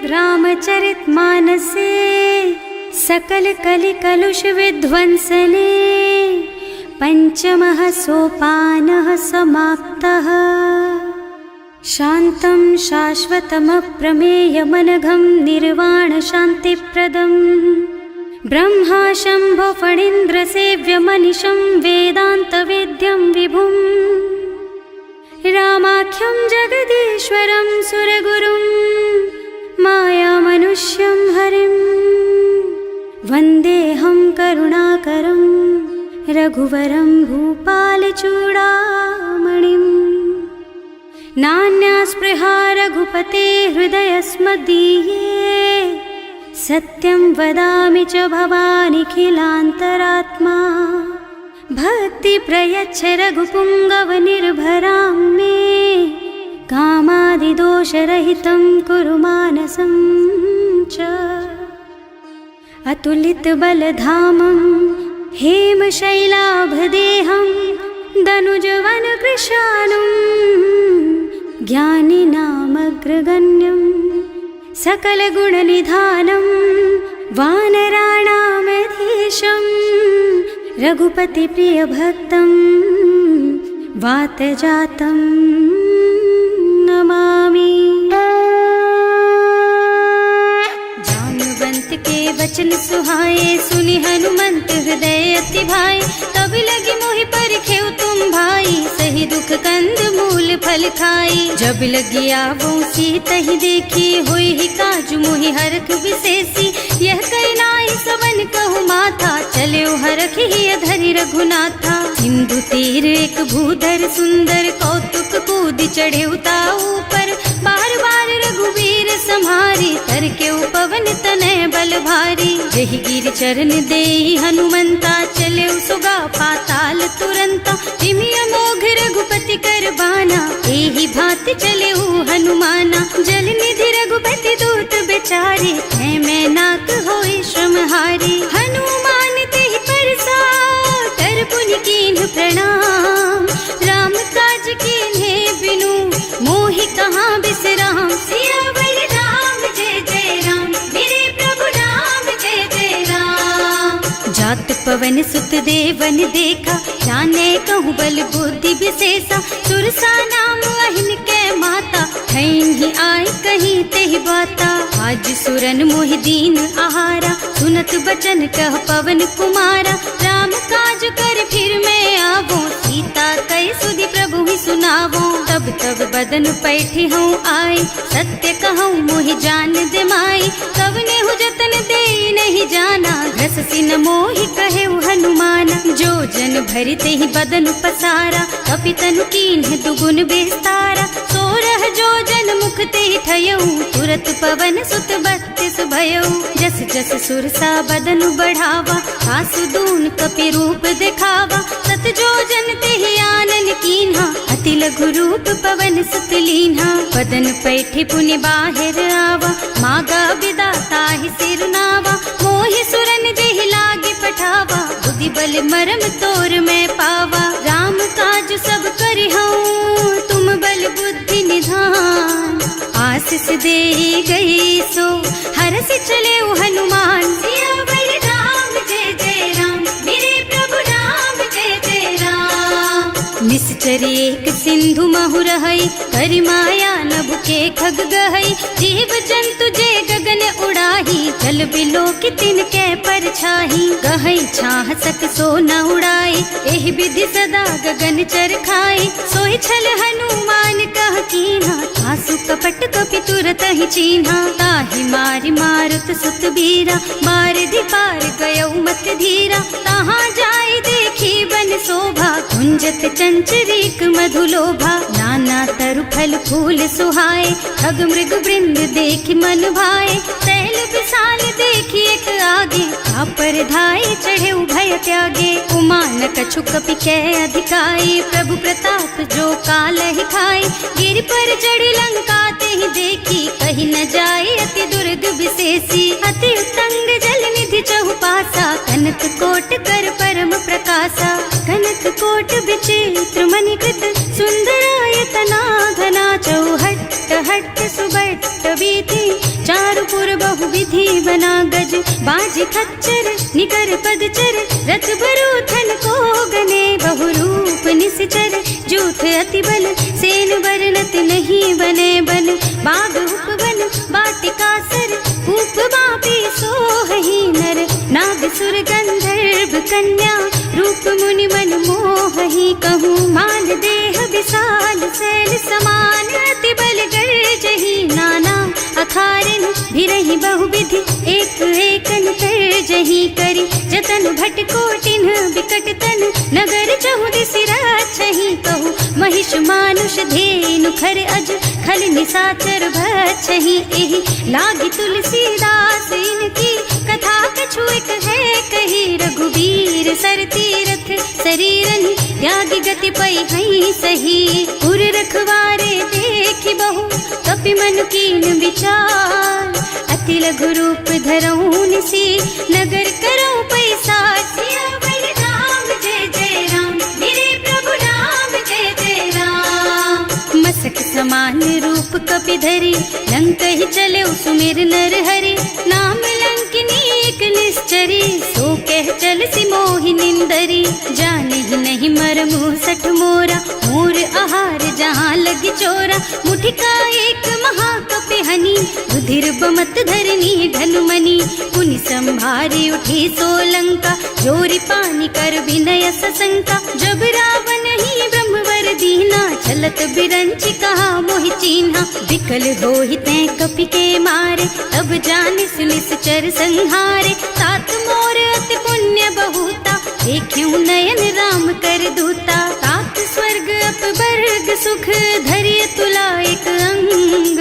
रामचरितमानसे सकल कलि कलुष विध्वंसने पंचमः सोपानः समाप्तः। शान्तं शाश्वतमप्रमेयमनघं निर्वाण शान्तिप्रदं ब्रह्मा शम्भो फणीन्द्रसेव्यमनिशं वेदान्तवेद्यं विभुं रामाख्यं जगदीश्वरं सुरगुरुं मायामनुष्यं हरिं वन्देऽहं करुणाकरं रघुवरं भूपालचूडामणिम्। नान्या स्पृहा रघुपते हृदयस्मदीये सत्यं वदामि च भवानिखिलान्तरात्मा। भक्ति प्रयच्छ रघुपुङ्गवनिर्भरां मे कामादिदोषरहितं कुरु मानसं च। अतुलितबलधामं हेमशैलाभदेहं दनुजवनकृशानुं ज्ञानिनामग्रगण्यं सकलगुणनिधानं वानराणामधीशं रघुपतिप्रियभक्तं वातजातं नमामि। जानुवंत के वचन सुहाए सुनि हनुमंत हृदय अति भाए। तब लगी मोहि परिखेउ तुम भाई सही दुख कंद मूल फल खाई। जब लगी आवो सीतहि देखी होई ही काजु मोहि हरख विशेषी। यह कही नाई सबन कहु माथा चले हरख ही धरि रघुनाथा। सिंधु तीर एक भूधर सुंदर कौतुक कूद चढ़े ऊपर। बार बार रघुवीर सम्हारी तर के पवन तनय बल भारी। जहि गिर चरण देहि हनुमंता चले सुगा पाताल तुरंता। जिमिय मोघ रघुपति कर बाना एहि भांति चले हनुमाना। जल निधि रघुपति दूत बेचारे है मैं नाक होई श्रमहारी। हनुमान तेहि परसा कर पुनि कीन्ह प्रणाम। राम काज कीन्हे बिनु मोहि कहाँ बिसराम। सियावर राम जय जय राम मेरे प्रभु राम जय जय राम। जात पवन सुत देवन देखा जाने कहूँ बल बुद्धि विशेषा। सुरसा नाम अहिन के माता ही आय कहीं तेहि बाता। आज सुरन मोहि दीन आहारा सुनत बचन कह पवन कुमारा। राम काज कर फिर मैं आवो सीता कई सुधि प्रभु ही सुनावो। तब तब बदन पैठी हूँ आए सत्य कहूँ मोहि जान दे माई। कब ने हु जतन दे नहीं जाना घस सिन मोहि कहे हनुमाना। जो जन भरिते ही बदन पसारा कपितनु कीन्ह दुगुन बेस्तारा। सोरह जो जन मुख ते ठयऊ तुरत पवन सुत 32 भयऊ। जस जस सुरसा बदन बढ़ावा आसु दून कपि रूप दिखावा। सत जो जन ते आनन कीन्हा अति लघु रूप पवन सुत लीन्हा। बदन पैठी पुनि बाहिर आवा मागा विदाता ही सिरनावा। मोहि सुरन जेहि लागे पठावा बुद्धि बल मरम तोर में पावा। राम काज सब करिहऊँ तुम बल बुद्धि निधान। आशीष दे गई सो हरस चले हनुमान। सियावर राम जय जय राम मेरे प्रभु राम जय जय राम। निश्चर एक सिंधु महु रहई करि माया नभ के खग गहई। जीव जंतु जे गगन उड़ाही जल बिलो कि तिनके परछाही। गहई छाह सक सो न उड़ाई एहि विधि सदा गगन चर खाई। सोहि छल हनुमान कह कीन्हा आसु कपट कपि तुरत ही चीन्हा। ताहि मारि मारुत सुत बीरा बारिधि पार गयऊ मत धीरा। तहाँ जाय देखी बन शोभा कुंजत चंचरीक मधुलोभा। नाना तरु फल फूल सुहाए खग मृग वृंद देखि मन भाए। तैल विशाल देखी एक आगे पर धाय चढ़े भय त्यागे। उमान कछु कपि कै अधिकाई प्रभु प्रताप जो काल ही खाई। गिर पर चढ़ लंका ते ही देखी कहीं न जाए अति दुर्ग विशेषी। अति तंग जल निधि चहुपासा कनक कोट कर परम प्रकाशा। कनक कोट विचित्र मणिकृत सुंदरायतना घना चौहट्ट हट्ट सुबट बीती, चारु पुर बहुविधि बना गज, बाज खच्चर निकर पदचर, रथ बरूथन को गने, बहुरूप निश्चर जूथ अति बल, सेन बरनत नहीं बने बन, बाग उपवन बाटिका सर, कूप बापी सोहहि नर, नाग सुर गंधर्व कन्या, रूप मुनि मन मोहहि, कहूँ मान देह विशाल शैल समान, अति बल गर्जहि नाना अखारन, भिरहि बहुविधि एक एकन तरजहि करि, जतन भट कोटिन बिकट तन, नगर चहुदिस राछहि, कहूँ महिष मानुष धेनु खर अज, खल निसाचर भक्षहि, एहि लागी तुलसीदास इनकी, कथा कछु एक है कही, रघुबीर सर तीरथ शरीरनि, त्यागी गति पई हई सही, उर रखवारे देखि बहु, कपि मन कीन विचार, अति लघु रूप धरऊं निसी, नगर करऊं पैसार, सियावर राम जय जय राम, मेरे प्रभु राम जय जय राम, मसक समान रूप कपि धरि, लंक ही चले सुमिर नर हरि, नाम लंकिनी एक निश्चरी, सो कह चल सी मोहि निंदरी, जाने ही नहीं मरमु सठ मोरा, मोर आहार जहाँ लग चोरा, मुठिका एक महाकपि हनी, रुधिर बमत धरनी ढलुमनी, पुनि संभारी उठी सोलंका, जोरी पानी कर विनय सशंका, जब रावण ही ब्रह्मवर दीना, चलत बिरंची कहा मोहि चीन्हा, विकल होहि तै कपि के मारे, तब जानि सुनिश्चर संहारे, तात मोर अति पुण्य बहुता, देखियो नयन राम कर दूता, तात स्वर्ग अपवर्ग सुख, धरिय तुला एक अंग,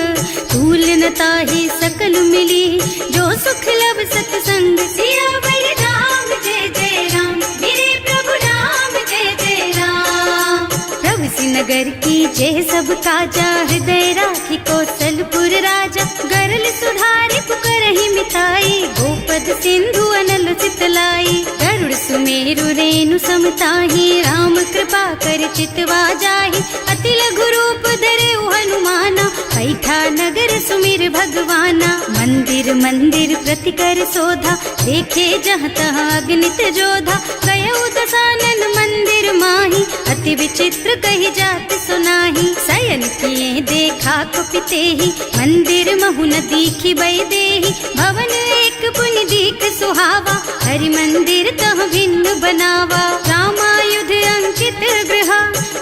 तूल न ताहि सकल मिली, जो सुख लब सतसंग, सियावर राम जय जय राम, मेरे प्रभु राम जय जय राम, प्रभु नगर की जय सब काजा, हृदय राखी कौशलपुर राजा, गरल सुधारि पुकारहि मिताई, गोपद सिंधु अनल चितलाई, गरुड़ सुमेरु रेणु समताहि, राम कृपा कर चितवा जाहि, अति लघु रूप धरे हनुमाना, बैठा नगर सुमिर भगवाना, मंदिर मंदिर प्रति कर शोधा, देखे जहाँ तहाँ अगणित जोधा, गयो दसानन मंदिर माही, अति विचित्र कही जात सुनाही, शयन किए देखा कुपिते ही, मंदिर महु न दीखी बई देही, भवन एक पुनि दीख सुहावा, हरि मंदिर तह भिन्न बनावा, रामायुध अंकित गृह,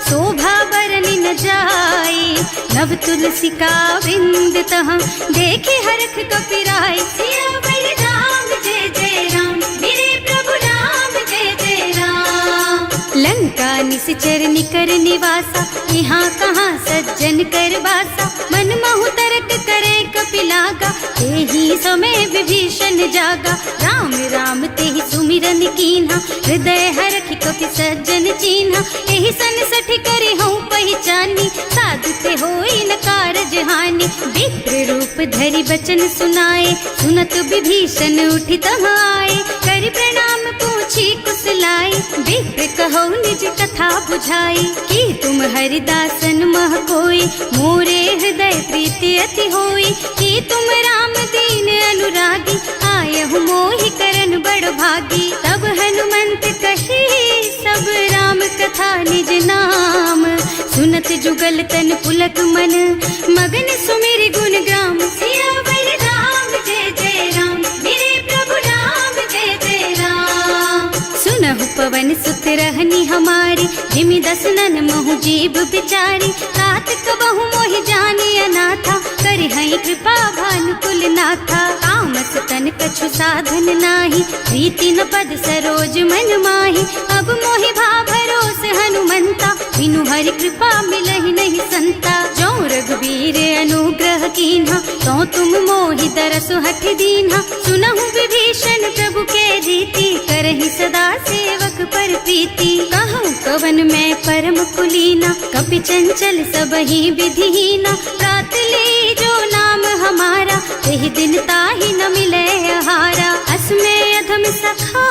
शोभा बरनि न जाई, नव तुलसी का वृंद तह, देखे हरख कपिराई, सियावर राम जय जय राम, मेरे प्रभु राम जय जय राम, लंका निश्चर निकर निवासा, यहाँ कहाँ सज्जन कर बासा, मन महु तरक करे कपिलागा, तेहि समय विभीषण जागा, राम राम तेहि सुमिरन कीन्हा, हृदय हरखि कपि सज्जन चीन्हा, एहि सन सठ करि हूँ पहचानी, साधु ते होई न कारज हानि, विप्र रूप धरि बचन सुनाए, सुनत विभीषण उठि तहाँ आए, करि प्रणाम पूछी कुशलाई, विप्र कहो निज कथा बुझाई, कि तुम हरिदासन मह कोई, मोरे हृदय प्रीति अति होई, कि तुम राम दीन अनुरागी, आयहु मोहि करन बड़ भागी, तब हनुमंत कही सब राम कथा निज नाम, सुनत जुगल तन पुलक मन, मगन सुमिर गुण ग्राम, सियावर राम जय जय राम, मेरे प्रभु राम जय जय राम, सुनहु पवन सुत रहनी हमारी, जिमि दसनन महु जीव बिचारी, तात कबहु मोहि जानी अनाथा, करि हई कृपा भानुकुल नाथा, तामस तन कछु साधन नाही, प्रीति न पद सरोज मन माही, अब मोहि भा भरोस हनुमंता, बिनु हरि कृपा मिलहि नहीं संता, जो रघुबीर अनुग्रह कीन्हा, तो तुम मोहि दरसु हठ दीन्हा, सुनहु विभीषण प्रभु के रीति, करहि सदा सेवक पर प्रीति, कहूँ कवन मैं परम कुलीना, कपि चंचल सबहि विधिहीना, प्रात ले जो नाम हमारा, तेहि दिन ताहि न मिले आहारा, असमय अधम सखा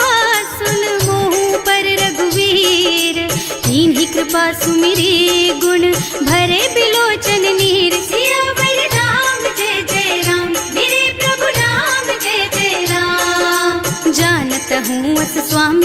सुन मोहु पर रघुवीर, तीन ही कृपा सुमिरी गुण भरे बिलोचन नीर, सियावर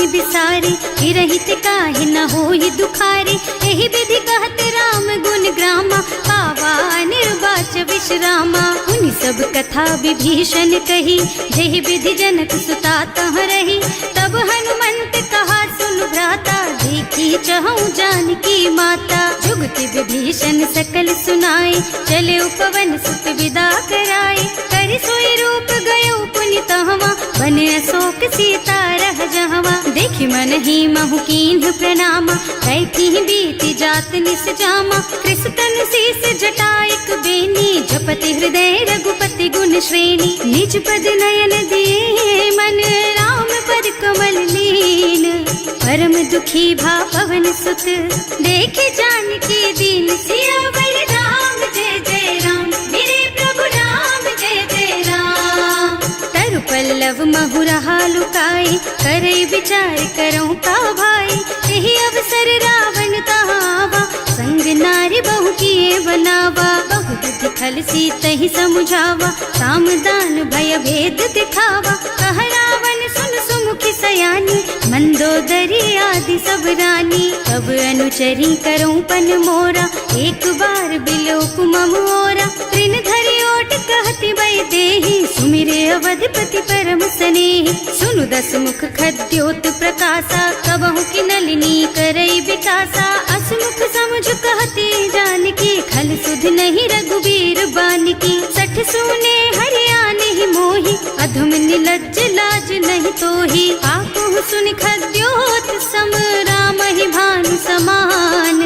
स्वामी बिसारी, रहित काहे न होई दुखारी। एहि विधि कहते राम गुण ग्रामा, पावा निर्वाच विश्रामा। उन सब कथा विभीषण कही, जेहि विधि जनक सुता तह रही। तब हनुमंत कहा सुन भ्राता, देखी चहु जानकी माता। जुगति विभीषण सकल सुनाई, चले उपवन सुत विदा कराई। कर सोई रूप गयो पुनि तहवा, बने अशोक सीता रह जहवा। देखि मन ही महु कीन्ह प्रणामा, कैथी बीति जात निस जामा। कृष तन शीस जटाइक बेनी, जपति हृदय रघुपति गुण श्रेणी। निज पद नयन दिए मन, राम पद कमल लीन। परम दुखी भा पवन सुत, देखे जानकी दीन। सियावर राम जय जय राम, मेरे प्रभु राम जय जय राम। तरु पल्लव महुरहा लुकाई, करई विचार करऊं का भाई। यही अवसर रावण तहावा, संग नारी बहु किए बनावा। बहु बुद्धि खल सीतहि समुझावा, साम दान भय भेद दिखावा। कह रावण सुन सुमुखी सयानी, मंदोदरी आदि सब रानी। तब अनुचरी करऊं पन मोरा, एक बार बिलोक मम ओरा। तृण धरि ओट कहति बई देहि, सुमिरे अवधिपति परम स्नेहि। सुनु दस मुख खद्योत प्रकाशा, कबहु की नलिनी करई विकासा। असमुख समुझ कहती जानकी, खल सुध नहीं रघुबीर बानकी। सठ सूने हरियाणा ही मोहि, अधम निलज्ज लाज नहीं तोहि। आपहु सुनि खद्योत सम, राम ही भानु समान।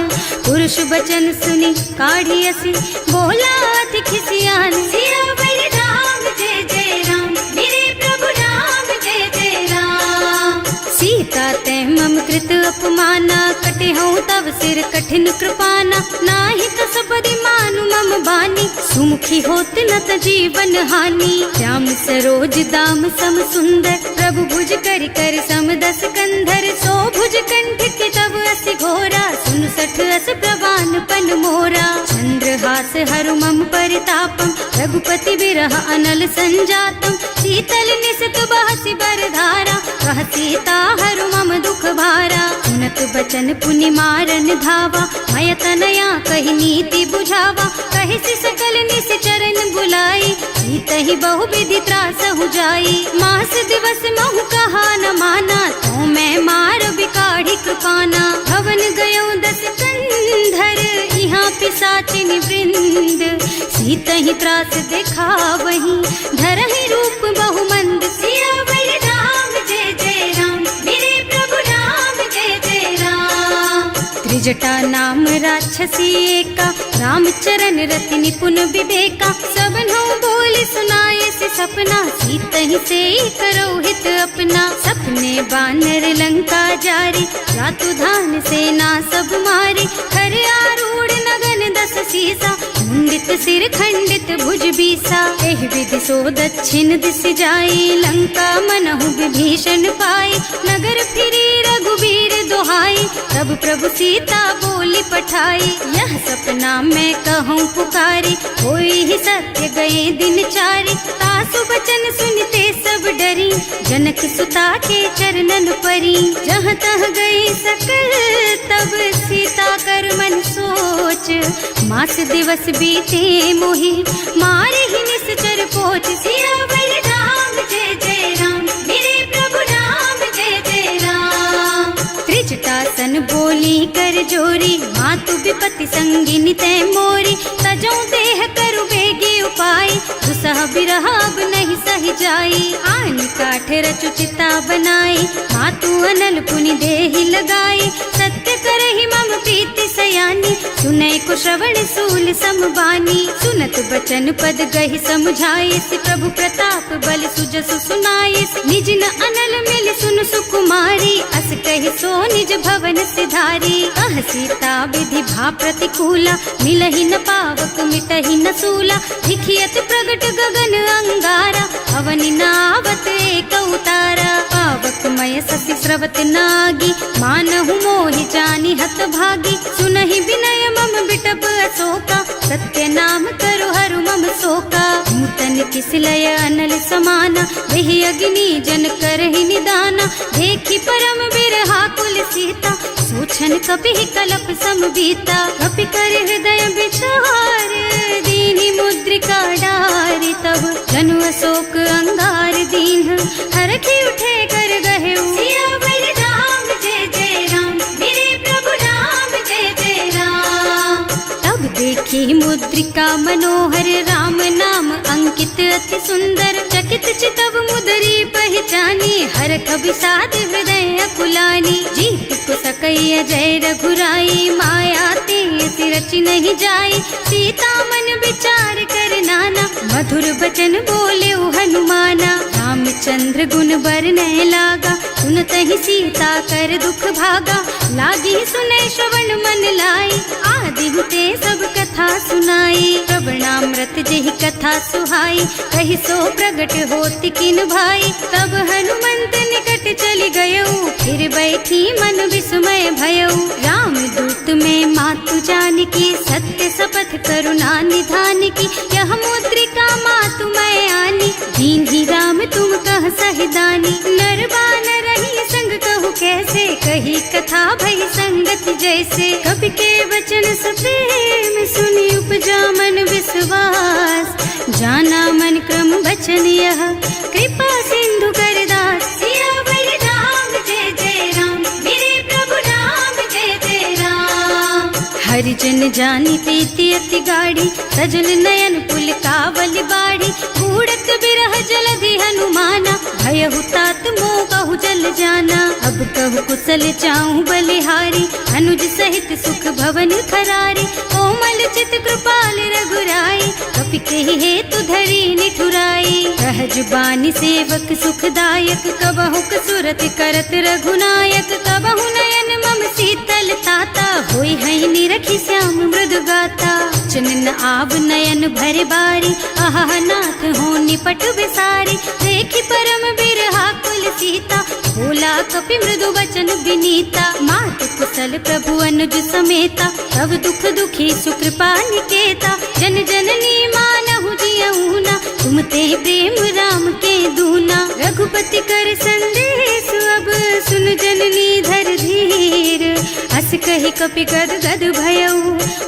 पुरुष बचन सुनि काढ़ी असी, बोला अति खिसियान। सियावर राम जय जय राम, मेरे प्रभु राम जय जय राम। सीता तै मम कृत अपमाना, कटे हूँ तब सिर कठिन कृपाना। नाही कसपति मानु मम बानी, सुमुखी होत न त जीवन हानि। श्याम सरोज दाम सम सुंदर, प्रभु भुज कर कर सम दस कंधर। सो भुज कंठ के तब असि घोरा, सुन सठ अस प्रवान पन मोरा। चंद्रहास हरु मम परितापम, रघुपति बिरह अनल संजातम। शीतल निसत बहसि बरधारा, कह सीता हरु मम दुख भारा। सुनत बचन पुनि मारन धावा, मय तनया कहि नीति बुझावा। कहि सि सकल निश्चरण बुलाई, सीतहि बहु विधि त्रासहु जाई। मास दिवस महु कहा न माना, तो मैं मार बिकाढ़ी कृपाना। भवन गयो दस कंधर, यहाँ पिशाचिनी वृंद। सीतहि त्रास दिखावहि, धरहि रूप बहु मंद। सियावर राम जय जय राम, मेरे प्रभु राम जय जय राम। त्रिजटा नाम राक्षसी एका, राम चरण रति निपुण विवेका। सबन्हु बोले सुनाए से सपना, सीतहि से करो हित अपना। सपने बानर लंका जारी, रातु धान सेना सब मारी। खर आरूढ़ नगन दस सीसा, मुंडित सिर खंडित भुज बीसा। एहि विधि सो दक्षिण दिस जाई, लंका मनहु विभीषण पाई। नगर फिरी रघुबीर दोहाई, तब प्रभु सीता बोली पठाई। यह सपना मैं कहूँ पुकारी, होई ही सत्य गए दिन चारि। तासु बचन सुनते सब डरी, जनक सुता के चरणन परी। जहाँ तह गई सकल तब सीता कर मन सोच। मास दिवस बीते मोहि, मारे ही निश्चर पोच। सियावर राम जय जय राम, मेरे प्रभु राम जय जय राम। त्रिजटा सन बोली कर जोरी, मातु विपति संगिनी तै मोरी। तजौ देह करु बेगी उपाय, दुसह बिरह अब नहीं सही जाई। आन काठ रचु चिता बनाई, मातु अनल पुनि देहि लगाई। सत्य करहि मम प्रीति सयानी, सुनै को श्रवण सूल समबानी। सुनत बचन पद गहि समुझाई, प्रभु प्रताप बल सुजसु सुनाई। निज न अनल मिल सुन सुकुमारी, अस कहि सो निज भवन सिधारी। कह सीता विधि भा प्रतिकूला, मिलहि न पावक मिटहि न सूला। लिखियत प्रगट गगन अंगारा, अवनि नावत एक उतारा। पावक मय ससि स्रवत नागी, मानहु मोहि जानि हत भागी। सुनहि विनय मम बिटप अशोका, सत्य नाम करु हरु मम शोका। नूतन किस लय अनल समाना, वही अग्नि जन करहि निदाना। देखि लगी परम बिरहा कुल सीता, सोचन कपि कलप सम बीता। कपि कर हृदय विचार, दीनी मुद्रिका डारी, तब जनु अशोक अंगार दीन, हरखी उठे कर गहे सियावर राम जय जय राम, मेरे प्रभु राम जय जय राम। तब देखी मुद्रिका मनोहर, राम नाम अंकित अति सुंदर। चकित चितव मुदरी पहचानी, हरख विषाद हृदय अकुलानी। जीत को सकैय जय रघुराई, माया ते रचि नहीं जाई। सीता मन विचार कर नाना, मधुर बचन बोले हनुमाना। रामचंद्र गुण बरनय लागा, सुनतहि सीता कर दुख भागा। लागी सुनै श्रवण मन लाई, आदि हुते सब कथा सुनाई। प्रवणामृत जेहि कथा सुहाई, कहि सो प्रगट होति किन भाई। तब हनुमंत निकट चली गयऊ, फिर बैठी मन विस्मय भयऊ। राम दूत में मातु जानकी, सत्य शपथ करुणा निधान की। यह मुद्रिका मातु मैं आनी, दीन्ही राम तुम कह सहिदानी। नर बानर रही संग कहु कैसे, कही कथा भई संगति जैसे। कवि के वचन सप्रेम सुनि उपजा मन विश्वास। जाना मन क्रम वचन यह, कृपा सिंधु कर दास। सियावर राम जय जय राम, मेरे प्रभु राम जय जय राम। हरिजन जानी प्रीति अति गाढ़ी, सजल नयन पुल कावल बाढ़ी। बूढ़त बिरह जलधि हनुमाना, भयहु तात मोह कहु जल जाना। अब कहु कुशल चाहूं बलिहारी, अनुज सहित सुख भवन खरारी। कोमल चित कृपाल रघुराई, कपि कहि हेतु धरी निठुराई। सहज बानी सेवक सुखदायक, कबहु कसुरत करत रघुनायक। कबहु नयन मम शीतल ताता, होई है निरखी श्याम मृदु गाता। चनन आव नयन भर बारी, आहा नाथ हो निपट बिसारी। देखी परम बिरहा कुल सीता, बोला कपि मृदु वचन विनीता। मात कुशल प्रभु अनुज समेता, तब दुख दुखी सुकृपा निकेता। जन जननी मानहु जियऊ ना, तुम ते प्रेम राम के दूना। रघुपति कर संदेश अब सुन जननी धर धीर। हस कहि कपि गद गद भयऊ,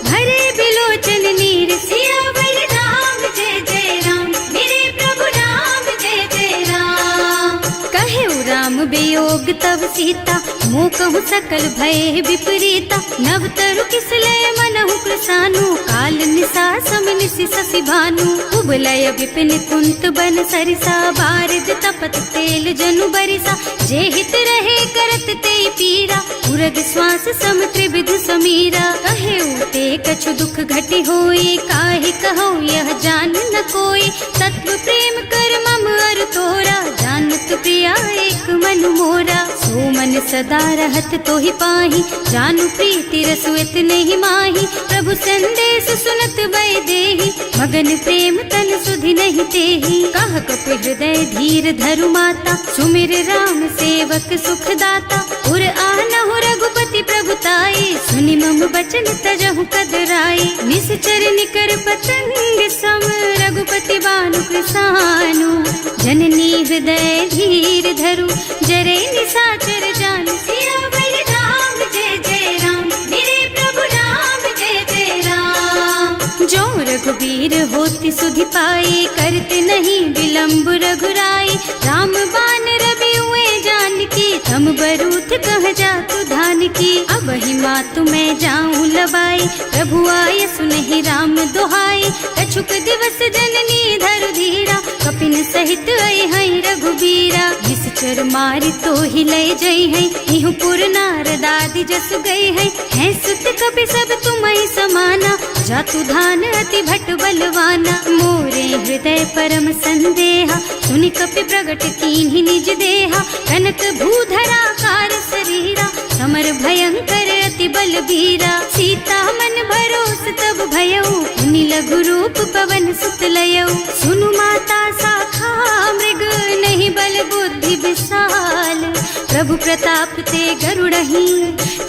भरे बिलोचन नीर। सियावर राम जय जय राम, मेरे प्रभु राम जय जय राम। कहे राम वियोग तब सीता, मोह कहु सकल भय विपरीता। नव तरु किसलय मनहु कृसानु, काल निसा सम निसि शशि भानु। उबलय विपिन कुंत बन सरिसा, बारिज तपत तेल जनु बरिसा। जे हित रहे करत ते पीरा, उरग श्वास सम त्रिविध समीरा। कहे उते कछु दुख घटी होई, काहे कहो यह जान न कोई। तत्व प्रेम कर मम अर तोरा, जानत प्रिया एक मन मोरा। सो मन सदा रहत तोहि पाही, जानु प्रीति रसु इतने ही माही। प्रभु संदेश सुनत वै देही, मगन प्रेम तन सुधि नहीं तेही। कह कपि हृदय धीर धरु माता, सुमिर राम सेवक सुखदाता। उर आनहु रघुपति प्रभुताई, सुनि मम बचन तजहु कदराई। निश्चर निकर पतंग सम, रघुपति बानु कृसानु। जननी हृदय धीर धरु, जरे निशाचर जानु। सियावर राम जय जय राम, मेरे प्रभु राम जय जय राम। जो रघुबीर होति सुधि पाई, करते नहीं विलम्ब रघुराई। राम बान रवि हुए जानकी, थम बरूथ कह जातु धान की। अब ही मातु मैं जाऊं लबाई, प्रभु आय सुनहि राम दुहाई। कछुक दिवस जननी धरु धीरा, कपिन सहित आई हैं रघुबीरा। निश्चर मारि तो ही लय जई हैं, इहु पुर नारद आदि जस गए हैं। हैं सुत कपि सब तुम्हि समाना, जातु धान अति भट बलवाना। मोरे हृदय परम संदेहा, सुनि कपि प्रगट कीन्हि निज देहा। कनक भूधरा कार शरीरा, समर भयंकर अति बलबीरा। सीता मन भरोस तब भयऊ, मुनि लघु रूप पवन सुत लयऊ। सुनु माता शाखा मृग, नहीं बल बुद्धि विशाल। प्रभु प्रताप ते गरुड़हि,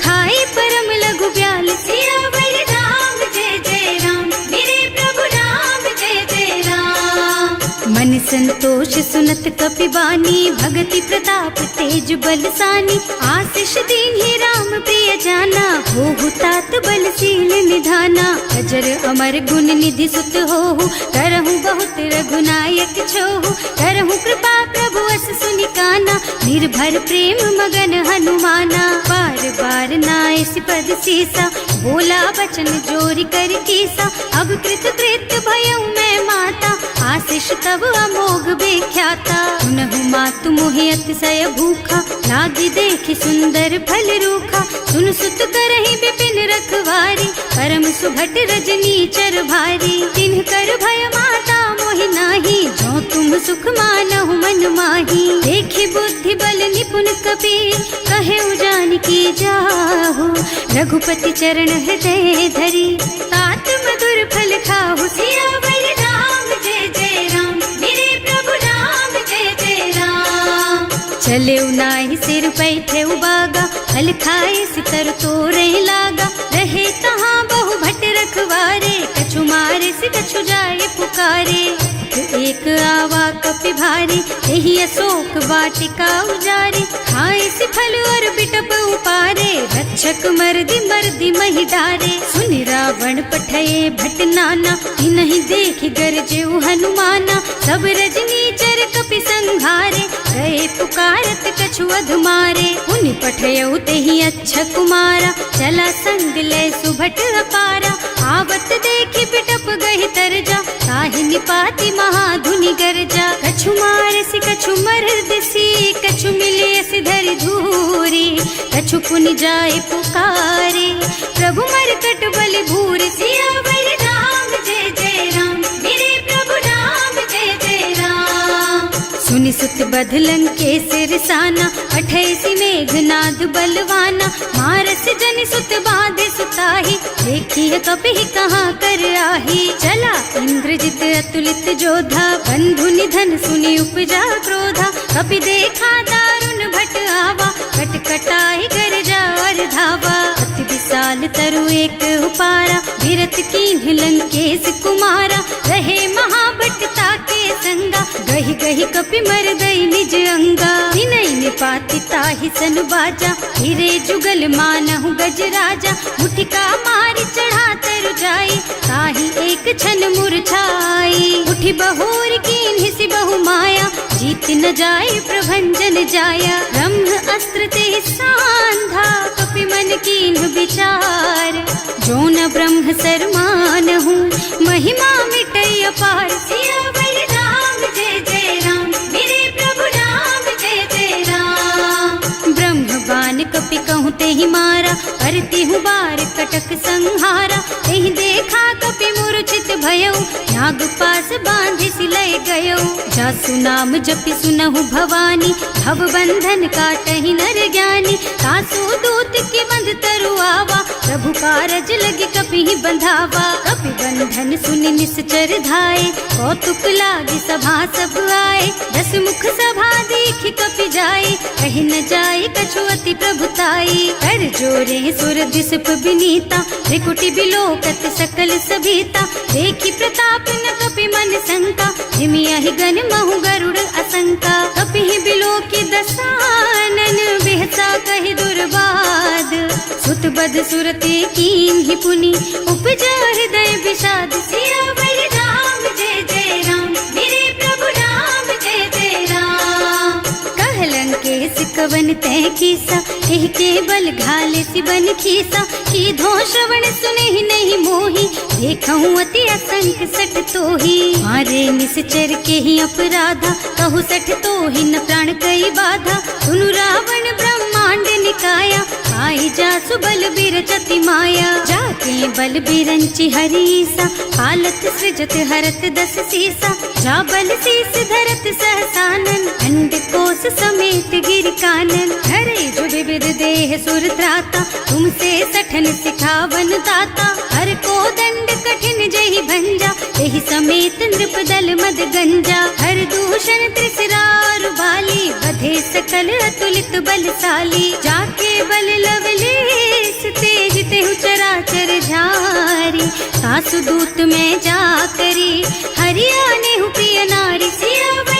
खाई परम लघु ब्याल। सियावर राम जय जय राम, मेरे प्रभु राम जय जय राम। मन संतोष सुनत कपिबानी, भगति प्रताप तेज बलसानी। आशीष दीन्हि राम प्रिय जाना, होहु तात बलशील निधाना। अजर अमर गुण निधि सुत होहु, करहु बहुत रघुनायक छोहु। करहु कृपा प्रभु अस सुनि काना, निर्भर प्रेम मगन हनुमाना। बार बार नाइस पद सीसा, बोला बचन जोरी कर कीसा। अब कृत कृत भयउ मैं माता, आशीष तब अमोघ बेख्याता। सुनहु मातु मोहि अतिशय भूखा, लागी देखि सुंदर फल रूखा। सुन सुत करहि विपिन रखवारी, परम सुभट रजनी चर भारी। तिन्ह कर भय माता मोहि नाही, जो तुम सुख मानहु मन माही। देखि बुद्धि बल निपुण कपि, कहे जानकी जाहु। रघुपति चरण हृदय धरी, तात मधुर फल खाहु। सियावर राम जय जय राम, मेरे प्रभु राम जय जय राम। चले नाहि सिर बैठे बागा, फल खाए सितर तोरे लागा। रहे तहाँ बहु भट रखवारे, कछु मारे से कछु जाए पुकारे। एक आवा कपि भारी, यही अशोक वाटिका उजारी। खाए से फल और बिटप उपारे, रक्षक मर्दी मर्दी महि डारे। सुनि रावण पठये भट नाना, नहीं देखि गरजेउ हनुमाना। सब रजनी चर कपि संघारे, गए पुकारत कछु अधमारे। उनि पठयउ तेहि अच्छा कुमारा, चला संग ले सुभट अपारा। आवत देखि बिटप गहि तरजा, ताहि निपाति महाधुनि गरजा। कछु मारसि कछु मरदसी, कछु मिलियसि धरि धूरी। कछु पुनि जाए पुकारे, प्रभु मरकट बलि भूरि। सियावर राम जय जय राम, मेरे प्रभु राम जय जय राम। सुनि सुत बधलन के सिरसाना, पठैसि मेघनाद बलवाना। मारस जनि सुत बाधे सुताही, देखिए कपि कहाँ कर आही। चला इंद्रजित अतुलित जोधा, बंधु निधन सुनि उपजा क्रोधा। कपि देखा दारुण भट आवा, कट कटाई गरजा और धावा। अति विशाल तरु एक उपारा, गिरत कीन्ह लंकेश कुमारा। रहे महाभट ताके संगा, गहि गहि कपि मर गई निज अंगा। विनय निपाति ताहि सन बाजा, हिरे जुगल मानहु गज राजा। मुठिका मारी चढ़ा तरु जाई, ताहि एक छन मुरझाई। उठि बहोर कीन्हि सि बहु माया, जीत न जाए प्रभंजन जाया। ब्रह्म अस्त्र ते सांधा, कपि मन कीन्ह विचार। जो न ब्रह्म सर मानहु, महिमा मिटै अपार। सियावर राम जय जय राम, मेरे प्रभु राम जय जय राम। ब्रह्म बान कपि कहूँ तेहि मारा, करती हूँ बार कटक संहारा। तेहि देखा कपि मूर्छित भयउ, नाग पास बांधि सिलय गयउ। जासु नाम जपि सुनहु भवानी, भव बंधन काटहि नर ज्ञानी। तासु दूत के बंध तरु आवा, प्रभु कारज लगे कपि बंधावा। कपि बंधन सुनि निश्चर धाये, कौतुक लागी सभा सब आए। 10 मुख सभा देखि कपि जाए, कहि न जाए कछु अति प्रभुताई। कर जोरे सुर दिसप विनीता, त्रिकुटी बिलोकत सकल सभीता। देखि प्रताप न कपि मन शंका, हिमियहि गण महु गरुड़ असंका। कपि बिलोकी दसानन, बिहसा कहि दुर्बाद। सुत बद सुरते कीन्हि पुनि, उपजा हृदय विषाद। सियावर राम जय जय राम, मेरे प्रभु राम जय जय राम। कहलन केस कवन तै कीसा, एह के बल घाले सि बन खीसा। कीधो श्रवण सुने नहीं मोही, देखऊँ अति असंख सठ तोही। मारे निश्चर के ही अपराधा, कहु सठ तोही न प्राण कई बाधा। सुनु रावण ब्रह्मांड निकाया, आई जासु बल बिरचति माया। जाके बल बिरंचि हरीसा, हालत सृजत हरत 10 सीसा। जा बल शीस धरत सहसानन, अंड कोस समेत गिर कानन। हरे जो विविध देह सुर त्राता, तुमसे सठन सिखावन दाता। हर को दंड कठिन जहि भंजा, एहि समेत नृप दल मद गंजा। हर दूषण त्रिसरारु बाली, बधे सकल अतुलित बलशाली। जाके बल लवलेस तेज तेहु चराचर झारी। सासु दूत में जा करी, हरियाणे हु प्रिय नारी। सियावर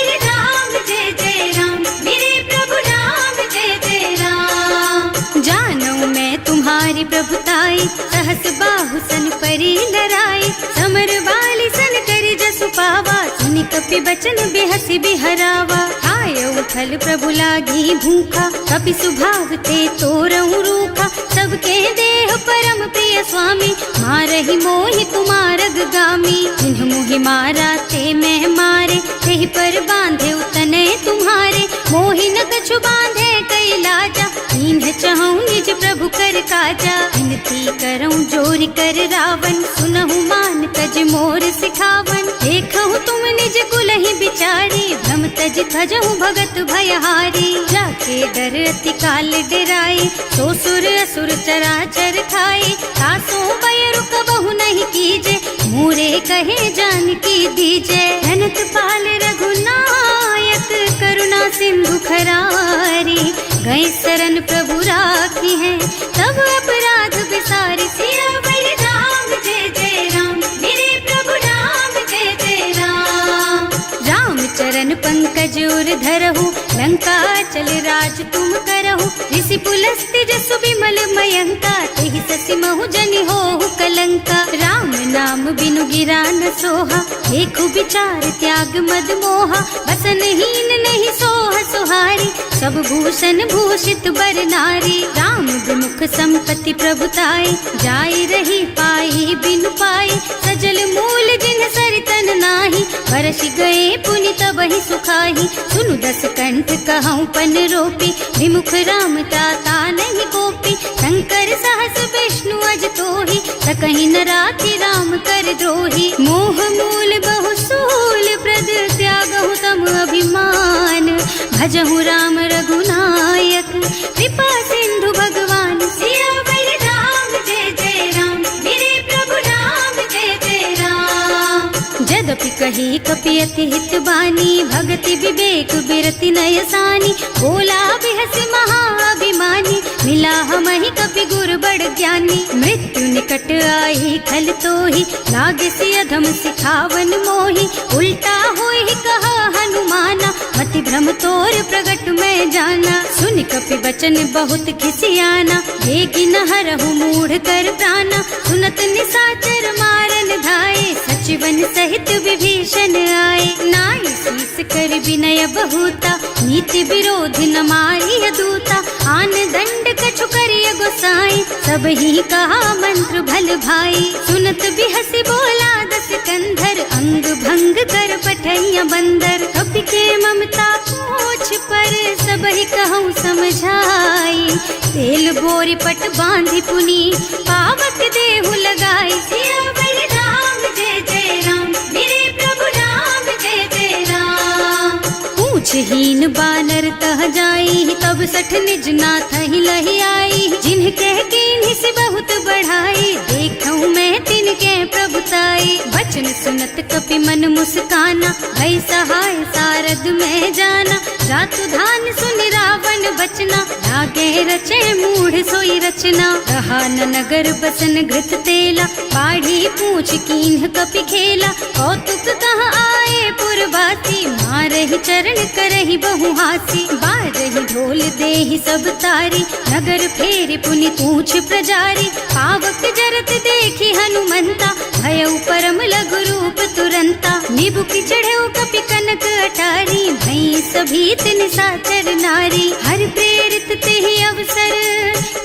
सहस बाहु सन परी लराई, समर बाली सन करी जसु पावा, सुनि कपि बचन बेहसी बिहरावा। आयऊ फल प्रभु लागी भूखा, कपि सुभाव ते तोरऊ रूखा, सबके देह परम प्रिय स्वामी, मारहि मोहि कुमारग गामी। जिन्ह मोहि मारा ते मैं मारे, तेहि पर बांधे उतने तुम्हारे, मोहि न कछु बांधे कई लाजा, इन्ह चहु निज प्रभु कर काजा। विनती करऊं जोरि कर रावण, सुनहु मान तज मोर सिखावन, देखहु तुम निज कुलहि बिचारी, भ्रम तज थजहु भगत भयहारी। जाके डर अति काल डराई, सो सुर असुर चराचर खाए, तासो बैरु कबहु नहीं कीजे, मूरे कहे जानकी दीजे। धनत पाल रघुनायक, करुणा सिंधु खरारी, गए शरण प्रभु राखी है, तब अपराध बिसारी। सियावर राम जय जय राम, मेरे प्रभु राम जय जय राम। राम चरण पंकज उर धरहु, लंका चल राज तुम करहु, ऋषि पुलस्त्य जसु बिमल मयंका, तेहि ससि महु जनि होहु कलंका। राम नाम बिनु गिरा न सोहा, देखु विचार त्याग मद मोहा, बसन हीन नहीं सोह सुहारी, सब भूषण भूषित बर नारी। राम विमुख संपत्ति प्रभुताई, जाई रही पाई बिनु पाई, सजल मूल जिन सरितन नाही, बरस गए पुनि तबहि सुखाही। सुनु दस कंठ कहऊँ पन रोपी, विमुख राम त्राता नहीं गोपी, शंकर सहस विष्णु अज तोहि, सकहि न राखी राम कर द्रोही। मोह मूल बहु सूल प्रद, त्यागहु तम अभिमान, भजहु राम रघुनायक, कृपा सिंधु भगवान। सियावर राम जय जय राम, मेरे प्रभु राम जय जय राम। जदपि कही कपि अति हित बानी, भगति विवेक बिरति नय सानी, बोला बिहस महाअभिमानी, मिला हमहि कपि गुर बड़ ज्ञानी। मृत्यु निकट आई खल तोहि, लागे सि अधम सिखावन मोहि, उल्टा होहि कहा हनुमाना, मति भ्रम तोर प्रगट में जाना। सुनि कपि बचन बहुत खिसियाना, देगी न हरहु मूढ़ कर प्राणा, सुनत निसाचर मारन धाये, सचिवन सहित विभीषण आए। नाई शीस कर विनय बहुता, नीति विरोध न मारिय दूता, आन दंड कछु करिय गोसाई, सब ही कहा मंत्र भल भाई। सुनत बिहसी बोला दस कंधर, अंग भंग कर पठैया बंदर, कपि के ममता पूछ पर, सब ही कहूँ समझाई। तेल बोरी पट बांधि पुनी, पावक देहु लगाई। सियावर राम जय जय राम, मेरे प्रभु राम जय जय राम। पूछहीन बानर तह जाई, तब सठ निज नाथ ही लही आई, जिन्ह कह कीन्हि से बहुत बढ़ाई, देखऊँ मैं तिनके प्रभुताई। वचन सुनत कपि मन मुस्काना, भई सहाय सारद में जाना, जातु धान सुन रावण बचना, लागे रचे मूढ़ सोई रचना। रहा न नगर बसन घृत तेला, बाढ़ी पूछ कीन्ह कपि खेला, कौतुक कह आए पुरवासी, मारहि चरण करहि बहु हासी। बाजहि ढोल देहि सब तारी, नगर फेरि पुनि पूछ प्रजारी, पावक जरत देखि हनुमंता, भयउ परम लघु रूप तुरंता। निबुकि चढ़ऊ कपि कनक अटारी, भई सभीत निसाचर नारी। हर प्रेरित तेहि अवसर,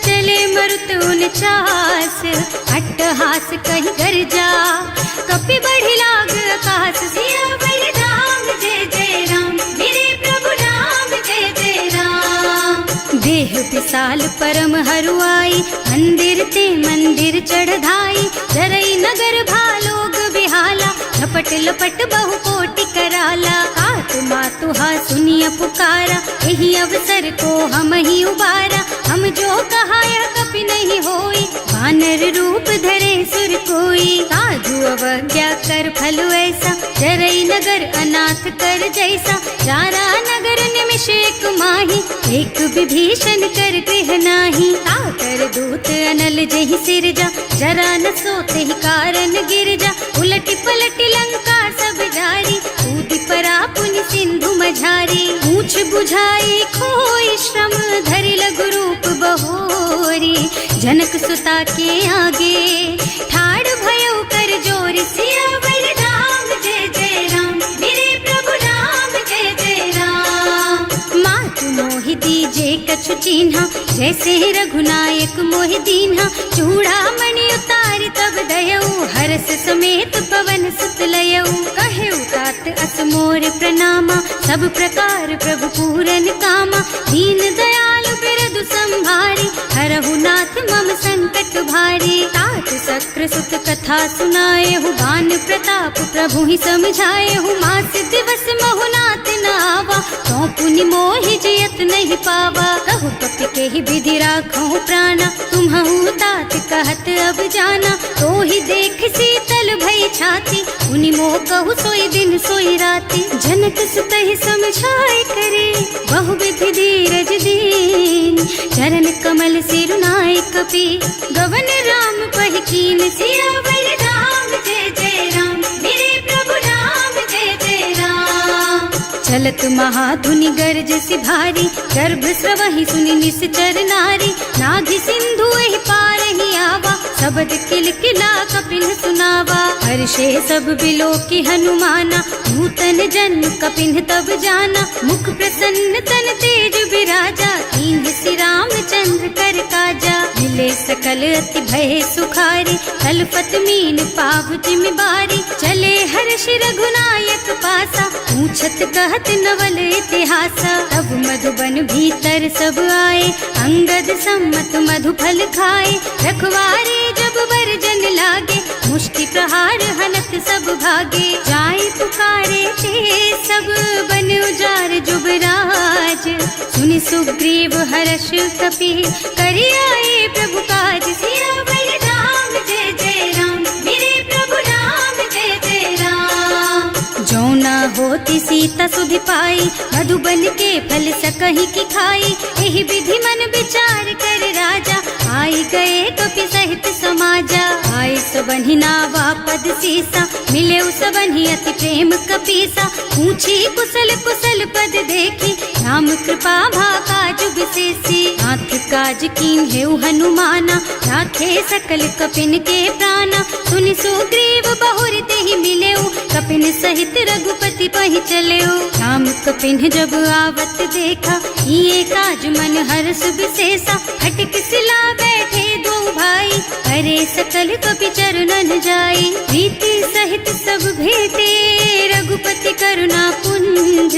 चले मरुत उनचास, अट्टहास कहि गर्जा, कपि बढ़ि लाग आकाश। सियावर राम जय जय राम, मेरे प्रभु राम जय जय राम। देह विशाल परम हरुआई, मंदिर ते मंदिर चढ़धाई, जरई नगर भालोग बिहाला, झपट लपट बहु कोटि कराला। आत्मा तुहा सुनिय पुकारा, यही अवसर को हम ही उबारा, हम जो कहा यह कपि नहीं होई, वानर रूप धरे सुर कोई। साधु अवज्ञा कर फल ऐसा, जरई नगर अनाथ कर जैसा, जारा नगर निमिष एक माही, एक विभीषण कर गृह नाही। ताकर दूत अनल जहि सिरजा, जरा न सोते ही कारण गिर जा, उलटि पलटि लंका सब जारी, कूदि परा पुनि सिंधु मझारी। पूछ बुझाई खोई श्रम धरि लघु रूप बहोरी। जनक सुता के आगे ठाड़ भयो कर जोर। सियावर राम जय जय राम, मेरे प्रभु राम जय जय राम। मातु मोहि दीजे कछु चिन्हा, जैसे रघुनायक मोहि दीन्हा। चूड़ा मणि उतारि तब दयऊ, हरस समेत पवन सुत लयऊ। कहे तात अस मोर प्रणामा, सब प्रकार प्रभु पूरन कामा। दीन दयालु बिरदु संभारी, हरहु नाथ मम संकट भारी। तात सक्र सुत कथा सुनाएहु, बान प्रताप प्रभु ही समझाएहु। मास दिवस महु नाथ न आवा, तो पुनि मोहि जियत नहीं पावा। कहु कपि के ही विधि राखहु प्राणा, तुम्हु तात कहत अब जाना। तो ही देख शीतल भई छाती, उनि मोह कहु सोई दिन सोई राती। जनक सुतहि समझाए करे, बहु विधि धीरज दीन। चरण कमल सिरुनाए कपि, गवन राम पहि कीन। सियावर राम जय जय राम, मेरे प्रभु राम जय जय राम। चलत महाधुनि गर्ज सि भारी, गर्भ स्रवहि सुनि निश्चर नारी। नाभि सिंधु एहि पारहि आवा, शब्द किलकिला कपिन सुनावा। हर्षे सब बिलोकि हनुमाना, नूतन जन्म कपिन तब जाना। मुख प्रसन्न तन तेज विराजा, कीन्ह श्री रामचंद्र कर काजा। मिले सकल अति भय सुखारी, कलपत मीन पाव जिमि बारी। चले हर्ष रघुनायक पासा, पूछत कहत नवल इतिहासा। तब मधुबन भीतर सब आए, अंगद सम्मत मधु फल खाए। रखवारे जब बरजन लागे, मुष्टि प्रहार हनत सब भागे। जाए पुकारे ते सब बन उजार जुबराज। सुनि सुग्रीव हर्ष कपि, करि आए प्रभु काज। सियावर राम जय जय राम, मेरे प्रभु राम जय जय राम। जो न होती सीता सुधि पाई, मधुबन के फल सकहि की खाई। एहि विधि मन विचार कर राजा, आई गए कपि सहित समाजा। आए सबन्हि नावा पद सीसा, मिले सबन्हि अति प्रेम कपीसा। पूछी कुशल कुशल पद देखी, राम कृपा भाका जुग सेसी। नाथ काज कीन्हेउ हनुमाना, राखे सकल कपिन के प्राणा। सुनि सुग्रीव बहुर तेहि मिलेउ, कपिन सहित रघुपति पहि चलेउ। राम कपिन जब आवत देखा, ये काज मन हर्ष विशेषा। हटिक सिला बैठे दो भाई, अरे सकल कपि चरणन जाई। प्रीति सहित सब भेटे, रघुपति करुणा पुंज।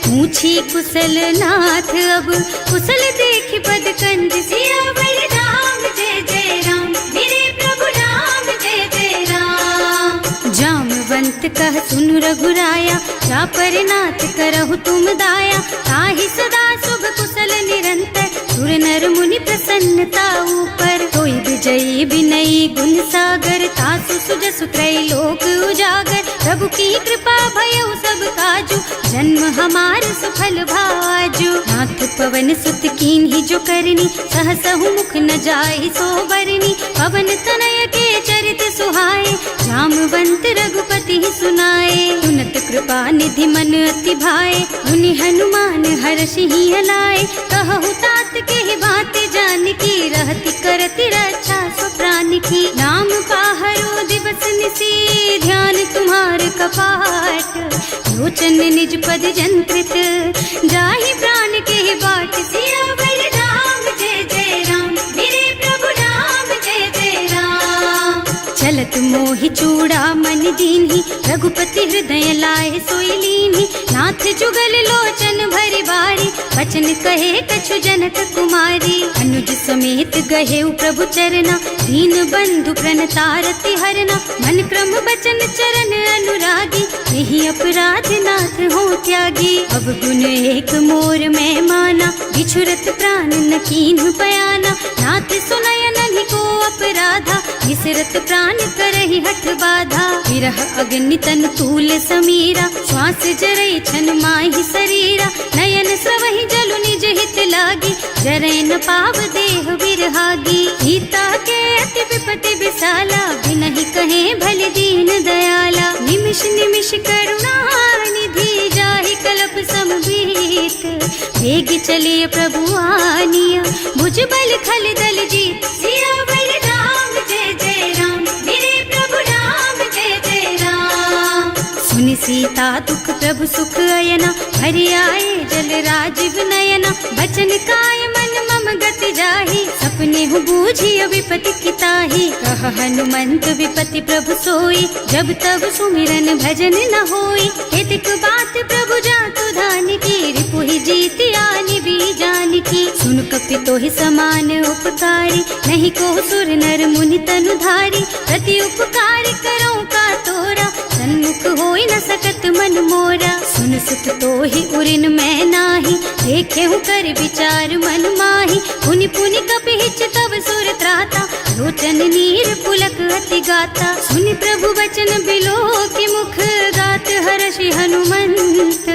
पूछी कुशल नाथ अब, कुशल देखि पद कंज। सियावर राम जय जय राम, मेरे प्रभु राम जय जय राम। जामवंत कह सुनु रघुराया, चापर नाथ करहु तुम दाया। ताहि सदा शुभ कुशल निरंतर, सुर नर मुनि प्रसन्नता ऊपर। कोई विजयी विनयी गुण सागर, तासु सुजसु त्रैलोक उजागर। प्रभु की कृपा भयउ सब काजू, जन्म हमार सुफल भाजू। नाथ पवन सुत कीन्ही जो करनी, सहसहु मुख न जाहि सो बरनी। पवन तनय के चरित सुहाए, जामवंत रघुपति सुनाए। सुनत कृपा निधि मन अति भाए, मुनि हनुमान हर्षि हलाए। कहु तात के बात जानकी, रहति करति रक्षा सो प्राण की। नाम पाहरो दिवस निसी, ध्यान तुम्हार कपाट। लोचन निज पद जंत्रित, जाहि प्राण के बाट। सियावर राम जय जय राम, मेरे प्रभु राम जय जय राम। चलत मोहि चूड़ा मन दीन्ही, रघुपति हृदय लाए सोई लीन्ही। नाथ जुगल लोचन भरि बारी, बचन कहे कछु जनक कुमारी। अनुज समेत गहेउ प्रभु चरना, दीन बंधु प्रणतारति हरना। मन क्रम बचन चरण अनुरागी, यही अपराध नाथ हो त्यागी। अब गुण एक मोर में माना, बिछुरत प्राण न कीन्ह बयाना। नाथ सुनय नन्हि को अपराधा, बिसरत प्राण करहि हठ बाधा। विरह अग्नि तन तूल समीरा, श्वास जरई छन माहि शरीरा। नयन स्रवहि जलु निज हित लागी, जरै न पाव देह बिरहागी। सीता के अति विपति विशाला, बिनहि कहे भल दीन दयाला। निमिष निमिष करुणा निधि, जाहि कलप समबीत। वेग चलिए प्रभु आनिया, भुजबल खल दल जीत। सियावर राम जय जय राम, मेरे प्रभु राम जय जय राम। सुनि सीता दुख प्रभु सुख अयना, हरि आए जल राजीव नयना। बचन काय मन मम गति जाहि, सपने हूँ बूझिय विपति किताहि। कह हनुमंत विपति प्रभु सोई, जब तब सुमिरन भजन न होई। हितक बात प्रभु जातु धान की, रिपुहि जीति आनि बीजान की। सुन कपि तोहि समान उपकारी, नहीं को सुर नर मुनि तनु धारी। प्रति उपकार करो का तोरा, सन्मुख होई न सकत मन मोरा। सुन सुत तोहि उरिन मैं नाही, देखे हूँ कर विचार मन माही। पुनि पुनि कपि हिच तब सुर त्राता, लोचन नीर पुलक अति गाता। सुनि प्रभु वचन बिलो की मुख, गात हर्षि हनुमंत।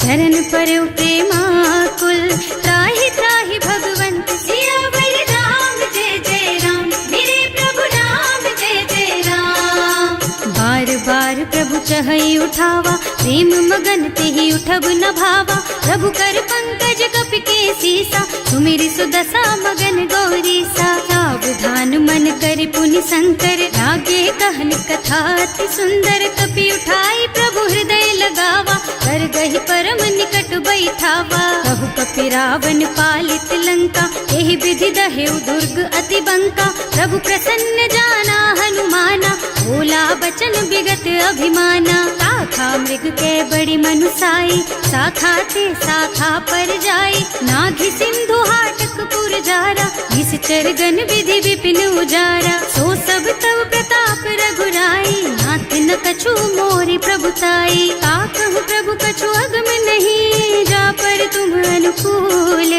चरण परउ प्रेमाकुल, त्राहि त्राहि भगवंत। सियावर राम जय जय राम, मेरे प्रभु राम जय जय राम। बार बार प्रभु चहई उठावा, प्रेम मगन तेहि उठब न भावा। प्रभु कर पंकज कपि के सीसा, सुमिरि सुदशा मगन गौरीसा। सावधान मन कर पुनि शंकर, लागे कहन कथा अति सुंदर। कपि उठाई प्रभु हृदय लगावा, कर गहि परम निकट बैठावा। कहु कपि रावण पालित लंका, एहि विधि दहेउ दुर्ग अति बंका। प्रभु प्रसन्न जाना हनुमाना, बोला बचन विगत अभिमाना। शाखा मृग के बड़ी मनुसाई, शाखा ते शाखा पर जाई। नाघि सिंधु हाटक पुर जारा, निश्चर गण विधि विपिन उजारा। सो सब तव प्रताप रघुराई, नाथ न कछु मोरि प्रभुताई। का कहु प्रभु कछु अगम नहीं, जा पर तुम अनुकूल।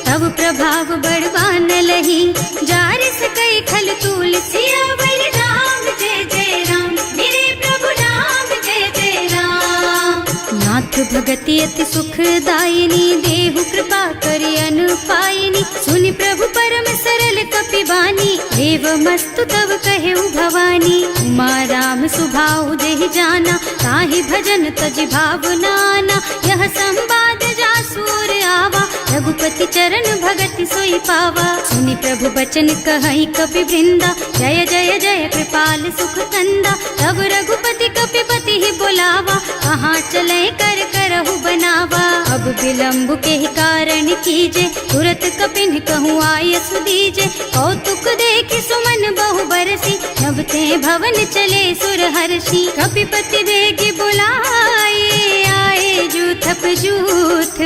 तब प्रभाव बड़वान लही, जारि सकई खल तूल। सियावर राम जय जय राम, मेरे प्रभु राम जय जय राम। नाथ भगति अति सुखदायिनी, देहु कृपा करि अनुपायिनी। सुनि प्रभु परम सरल कपि बानी, देव मस्तु तव कहेउ भवानी। उमा राम सुभाउ जेहि जाना, ताहि भजन तजि भावनाना। यह संवाद जासु और आवा, रघुपति चरण भगति सोई पावा। सुनि प्रभु बचन कहई कपि वृंदा, जय जय जय कृपाल सुख कंदा। तब रघुपति कपि पति ही बोलावा, कहाँ चले कर करहु बनावा। अब विलम्ब के ही कारण कीजे, तुरत कपिन कहूँ आयस दीजे। कौतुक देखि सुमन बहु बरसी, नभ ते भवन चले सुर हर्षि। कपिपति बेगी बुलाए, आए जूथप जूथ।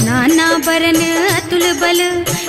नाना बरन अतुल बल,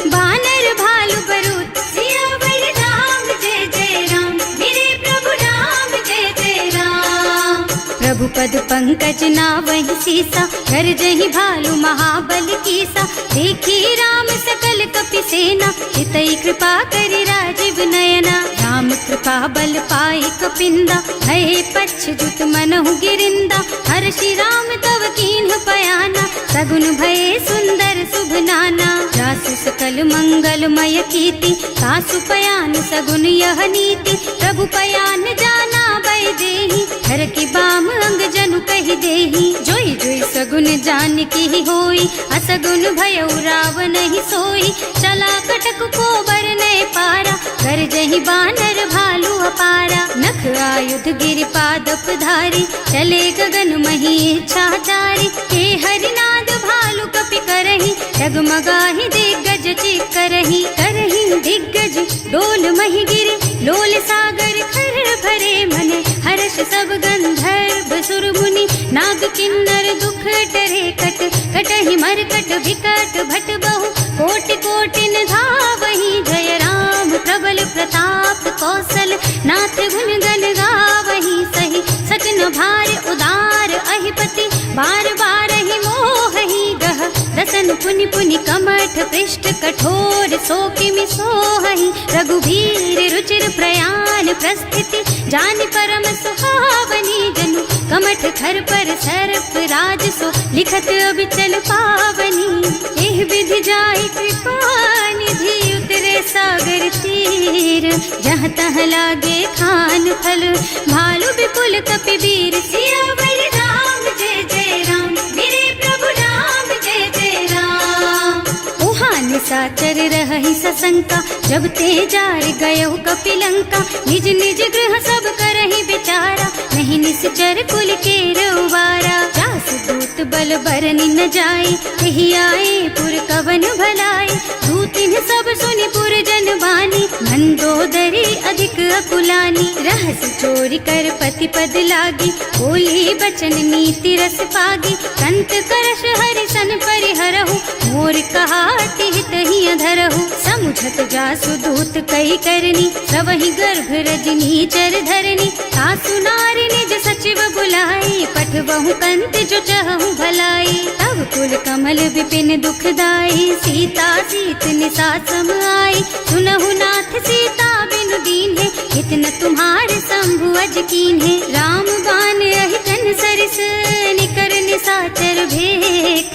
बानर भालु बरूथ। सियावर राम जय जय राम, मेरे प्रभु राम जय जय राम। प्रभु पद पंकज नावहि सीसा, कर जहि भालु महाबल कीसा। देखी राम सकल कपि सेना, हितई कृपा करि राजीव नयना। राम कृपा बल पाई कपिंदा, भये पच्छ्युत मनहु गिरिंदा। हर्षि राम तव कीन्ह पयाना, सगुन भये सुंदर शुभ नाना। जासु सकल मंगलमय कीर्ति, तासु पयान सगुन यह नीति। प्रभु पयान जाना भय देहि, हर की बाम अंग जनु कहि देहि। जोई जोई सगुन जान की होई, असगुन भयउ रावण ही सोई। चला कटक को बरने पारा, कर जहि बानर भालू अपारा। नख आयुध गिरि पादप धारी, चले गगन मही इच्छा जारी। हे हरिनाद भालू कपि करही, डगमगाहि दिग्गज चित करही। करही दिग्गज डोल मही गिरि, लोल सागर खर भरे मन। हर्ष सब गंधर्व सुर मुनि, नाग किन्नर दुख टरे कट। कटहि मरकट विकट भट बहु, कोटि कोटिन धावहि। जय राम प्रबल प्रताप कौशल, नाथ गुण गण गावहि। सही सजन भार उदार अहिपति, बार बार ही मोहि गह। दसन पुनि पुनि कमठ पृष्ठ, कठोर सो किमि सोहहि। रघुवीर रुचिर प्रयाण प्रस्थिति, जानि परम सुहावनी। जनु कमठ खर पर सर्प राज सो, लिखत अबिचल पावनी। एह विधि जाहि कृपा निधि, उतरे सागर तीर। जहाँ तहाँ लागे खान फल, भालु विपुल कपिवीर। सियावर राम जय जय राम, मेरे प्रभु राम जय जय राम। शंका। जब ते जार गयो कपिलंका, निज निज गृह सब करहि विचारा। नहीं निश्चर कुल के रउबारा, जासु दूत बल बरनि न जाई। यही आए पुर कवन भलाई, दूतिन सब सुनि पुर जन बानी। मंदोदरी अधिक अकुलानी, रहस चोरी कर पति पद लागी। बोली बचन नीति रस पागी, कंत करश हरि सन परिहरहु। मोर कहाति हित ही अधरहु, समुझत जासु दूत कही करनी। सवहि गर्भ रजनी चर धरनी, सासु नारी निज सचिव बुलाई। पठबहु कंत जो चहु भलाई, तब कुल कमल विपिन दुखदाई। सीता सीत निसा सम आई, सुनहु नाथ सीता बिनु दीन्हे। इतना तुम्हारे शंभु अज कीन्हे, राम बान अहितन सरिस निकर निसाचर भेख।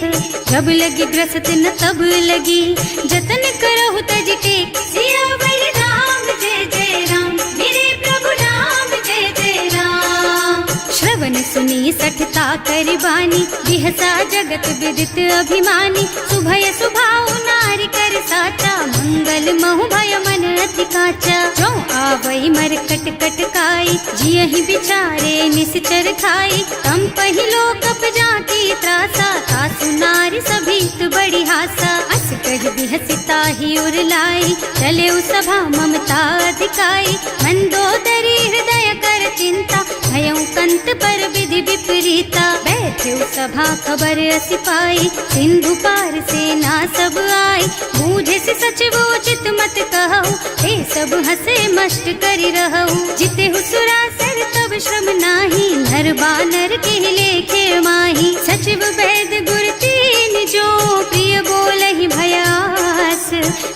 जब लगी ग्रसत न तब लगी, जतन करहु तज टेक। सियावर राम जय जय राम, मेरे प्रभु राम जय जय राम। श्रवण सुनी सठता कर बानी, बिहसा जगत विदित अभिमानी। सुभय सुभाउ नारी कर साचा, मंगल महु भय मन अति काचा। जो आवई मरकट कटकाई, जियहि बिचारे निश्चर खाई। तम पहिलो कप जाकी त्रासा, सासु नारी सभीत बड़ी हासा। अस कह बिहसिता ही उर लाई, चले सभा ममता अधिकाई। मंदोदरी हृदय कर चिंता, भयउ कंत पर विधि विपरीता। बैठे सभा खबर असी पाई, सिंधु पार सेना सब आई। बूझे से सचिव उचित मत कहु, हे सब हसे मस्त करि रहु। जिते हुसुरासर तब श्रम नाही, नर बानर के लेखे माही। सचिव वैद गुर तीन जो, प्रिय बोलहि भयास।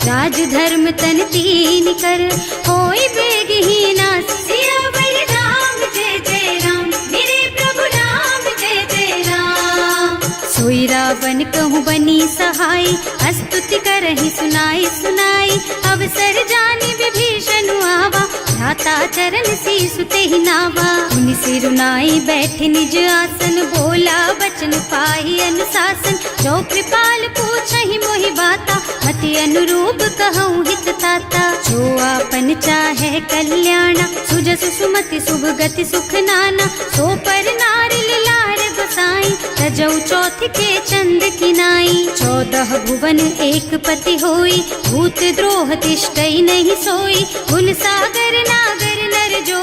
राज धर्म तन तीन कर, होई बेगहि नास। सियावर राम जय जय राम, मेरे प्रभु राम जय जय राम। सोई रावण कहूँ बनी सहाई, स्तुति करहि सुनाई सुनाई। अवसर जानी विभीषण आवा, भ्राता चरण सीसु तेहि नावा। मुनि सिरुनाई बैठे निज आसन, बोला बचन पाहि अनुशासन। जो कृपाल पूछहि मोहि बाता, मति अनुरूप कहूँ हित ताता। जो आपन चाहे कल्याणा, सुजसु सुमति शुभ गति सुख नाना। सो पर नारी लार गोसाई, तजौ चौथ के चंद किनाई। 14 भुवन एक पति होई, भूत द्रोह तिष्ठई नहीं सोई। गुण सागर नागर नर जो,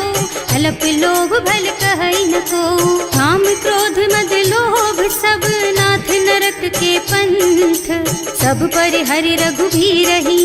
अल्प लोभ भल कहई न को। काम क्रोध मद लोभ सब, नाथ नरक के पंथ। सब पर हरि रघुबीरहि,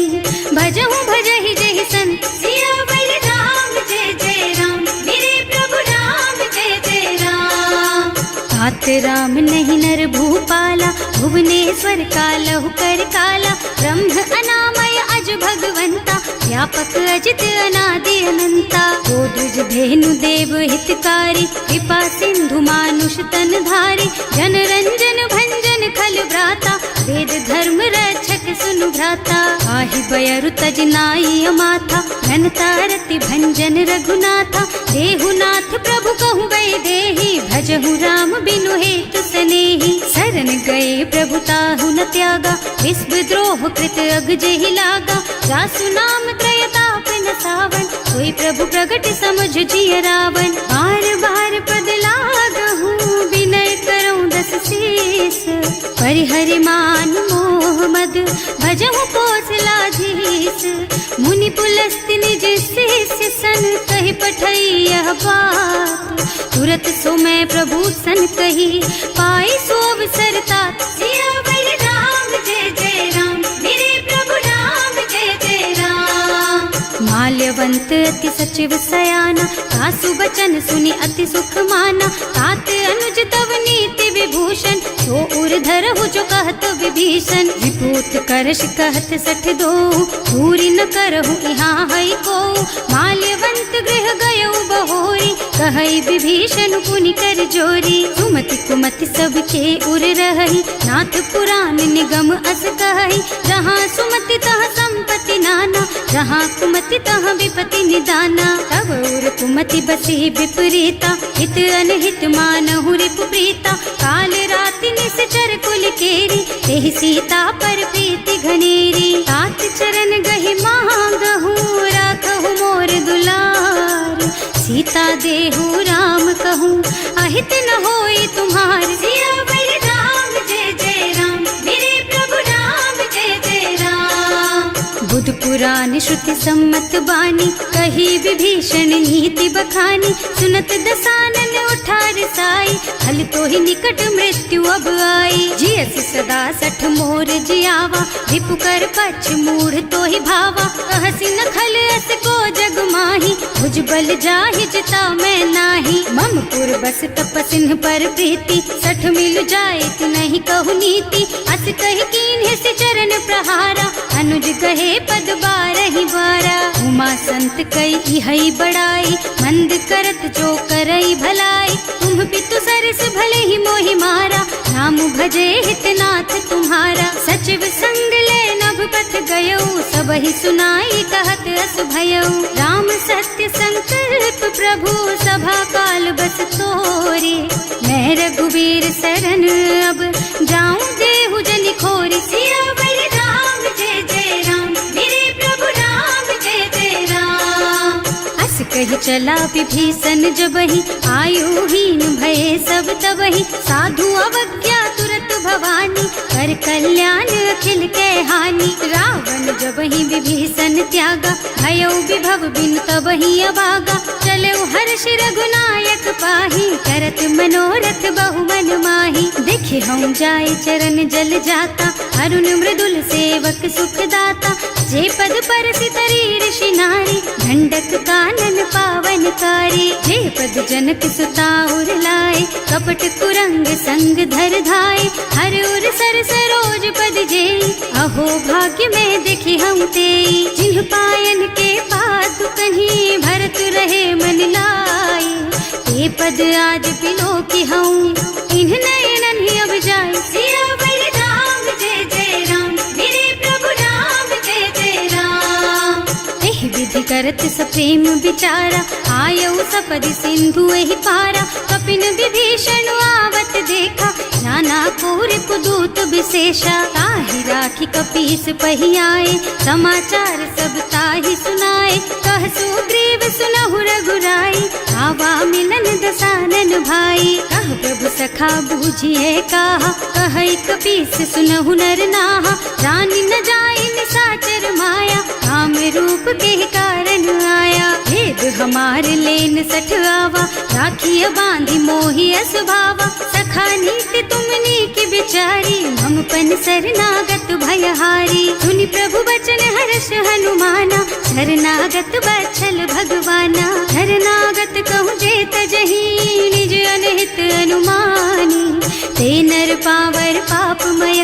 भजहु भजहि जहि संत। सियावर राम जय जय राम, मेरे प्रभु राम जय जय राम। तात राम नहीं नर भूपाला, भुवनेश्वर कालहु कर काला। ब्रह्म अनामय अज भगवंता, व्यापक अजित अनादि अनंता। गोदुज धेनु देव हितकारी, कृपा सिंधु मानुष तन धारी। जन रंजन भंजन खल भ्राता, वेद धर्म रक्षक सुनु भ्राता। आहि बयरु तज नाई अमाथा, घनता रति भंजन रघुनाथा। देहुनाथ प्रभु कहु गए देहि, भजहु राम बिनु हेतु सनेहि। शरण गए प्रभु ताहु न त्यागा, विश्व द्रोह कृत अग जेहि लागा। जासु नाम त्रय ताप न सावन, सोई प्रभु प्रगट समझ जिय रावण। बार बार पद लागहु, विनय करऊं दस शीस। परिहरि मान मोह मद, भजहु कौशलाधीश। मुनि पुलस्त्य निज शिष्य सन, कहि पठई यह बात। तुरत सो मैं प्रभु सन कही, पाई सो अवसर तात। सियावर राम जय जय राम, मेरे प्रभु राम जय जय राम। माल्यवंत अति सचिव सयाना, सासु बचन सुनि अति सुख माना। तात अनुज तव नीति विभूषण, सो उर धरहु जो कहत विभीषण। विभूत करश कहत सठ दो, दूरी न करहु यहाँ हई को। माल्यवंत गृह गयो बहोरी, कहई विभीषण पुनि कर जोरी। सुमति कुमति सबके उर रहई, नाथ पुराण निगम अस कहई। जहाँ सुमति तहाँ संपत्ति नाना, जहाँ कुमति तहाँ विपति निदाना। तब उर कुमति बसी विपरीता, हित अनहित मानहु रिपु प्रीता। काल राति निश्चर कुल केरी, तेहि सीता पर प्रीति घनेरी। तात चरण गहि मा सहित न होई तुम्हार। सियावर राम जय जय राम, मेरे प्रभु राम जय जय राम। बुध पुराण श्रुति सम्मत बानी, कही विभीषण नीति बखानी। सुनत दसानन उठार साई, हल तो ही निकट मृत्यु अब आई। जियस सदा सठ मोर जियावा, रिपु कर पछ मूढ़ तो ही भावा। कहसी न खल अस को जग माही, भुज बल जाहि जिता मैं नाही। मम पुर बस तपसिन पर प्रीति, सठ मिल जाए तु नहीं कहु नीति। अस कहि कीन्हे से चरण प्रहारा, अनुज कहे पद बारहि बारा। उमा संत कई इहई बड़ाई, मंद करत जो करई भलाई। तुम पितु सरस भले ही मोहि मारा, नाम भजे हितनाथ तुम्हारा। सचिव संग ले नभ पथ गयो, सबहि सुनाई कहत अस भयो। राम सत्य संकल्प प्रभु, सभा काल बस तोरे। मैं रघुवीर शरण अब, जाऊं देहु जनि खोरी। सियावर राम जय जय राम, मेरे प्रभु राम जय जय राम। अस कही चला विभीषण जबहि, आयुहीन भये सब तबहि। साधु अवज्ञा तुरत भवानी, कर कल्याण अखिल के हानि। रावण जबहि विभीषण त्यागा, भयो विभव बिन तबहि अभागा। चलो हर्ष रघुनायक पाहि, करत मनोरथ बहु मन माहि। देखे हम जाय चरण जल जाता, अरुण मृदुल सेवक सुख दाता। जे पद पर सितरी ऋषि नारी, ढंडक कानन पावन कारी। जे पद जनक सुता उर लाए, कपट कुरंग संग धर धाय। हर उर सर सरोज पद जेई, अहो भाग्य में देखी हम तेई। जिन्ह पायन के पादु कहीं, भरत रहे मन लाई। ते पद आज बिलो की हूँ, इन्ह नयनन ही अब जाए। सियावर राम जय जय राम, मेरे प्रभु राम जय जय राम। एहि विधि करत सप्रेम विचारा, आयौ सपदि सिंधु एहि पारा। कपिन विभीषण आवत देखा, नाना कोर कुदूत विशेषा। ताहि राखी कपीस पहि आए, समाचार सब ताहि सुनाए। कह सुग्रीव सुनहु रघुराई, आवा मिलन दसानन भाई। कह प्रभु सखा बूझिए काहा, कहै कपीस सुनहु नर नाहा। रानी न जाय निसाचर माया, राम रूप के कारण आया। भेद हमार लेन सठ आवा, राखिय बांधि मोहि असभावा। सखा नीति तुमनी की बिचारी, मम पन शरणागत भयहारी। सुनि प्रभु वचन हर्ष हनुमाना, शरणागत बछल भगवाना। शरणागत कहूँ जे तजहि, निज अनहित अनुमानी। ते नर पावर पापमय,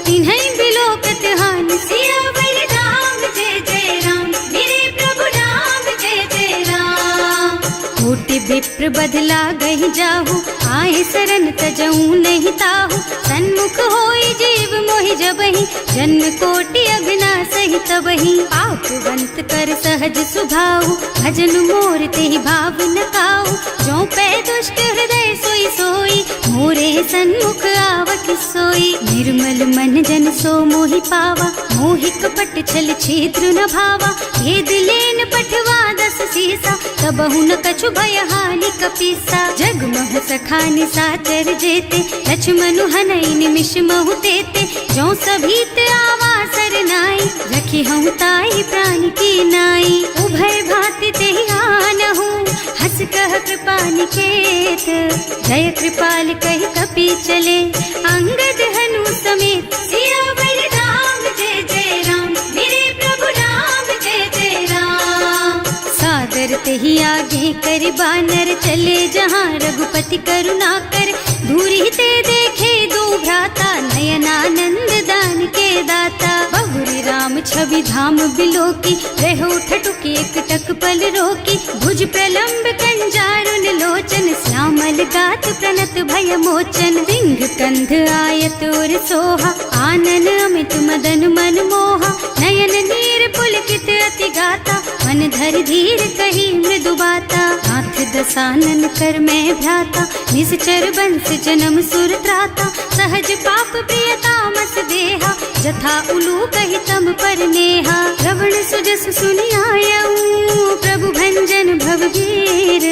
तिन्है बिलोकत हानि। सियावर राम जय जय राम, मेरे प्रभु राम जय जय राम। कोटि विप्र बदला गहि जाहु, आए शरण तजऊ नहीं ताहु। सन्मुख होई जीव मोहि जबहि, जन्म कोटि अघनासहि तबहि। पापवंत कर सहज सुभाऊ, भजन मोर तेहि भाव न काऊ। जो पै दुष्ट हृदय सोई सोई, मोरे सन्मुख आवत सोई। निर्मल मन जन सो मोहि पावा, मोहि कपट छल छिद्र न भावा। भेद लेन पठवा दस सीसा, तबहु न कछु भय हानि कपीसा। जग मह सखा निसाचर जेते, लक्ष्मण हनई निमिष महु तेते। जो सभीत आवा सरनाई, रखी हूँ ताई प्राण की नाई। उभय भांति तेहि आनहु, हस कह कृपा निकेत। जय कृपाल कहि कपि चले, अंगद हनु समेत। सियावर राम जय जय राम, मेरे प्रभु राम जय जय राम। सादर तेहि आगे कर बानर, चले जहाँ रघुपति करुणा कर। दूरी ते देखे दो भ्राता, नयनानंद दान के दाता। बहुरी राम छवि धाम बिलोकी, रहो ठटुकी एकटक पल रोकी। भुज प्रलंब कंजारुन लोचन, श्यामल गात प्रणत भय मोचन। सिंह कंध आयत और सोहा, आनन अमित मदन मन मोहा। नयन नीर पुलकित अति गाता, मन धर धीर कही मृदु बाता। हाथ दसानन कर मैं भ्राता, निश्चर बंस जन्म सुर त्राता। सहज पाप प्रिय तामस देहा, जथा उलू कही तम पर नेहा। श्रवण सुजस सुनि आयऊ, प्रभु भंजन भवगीर।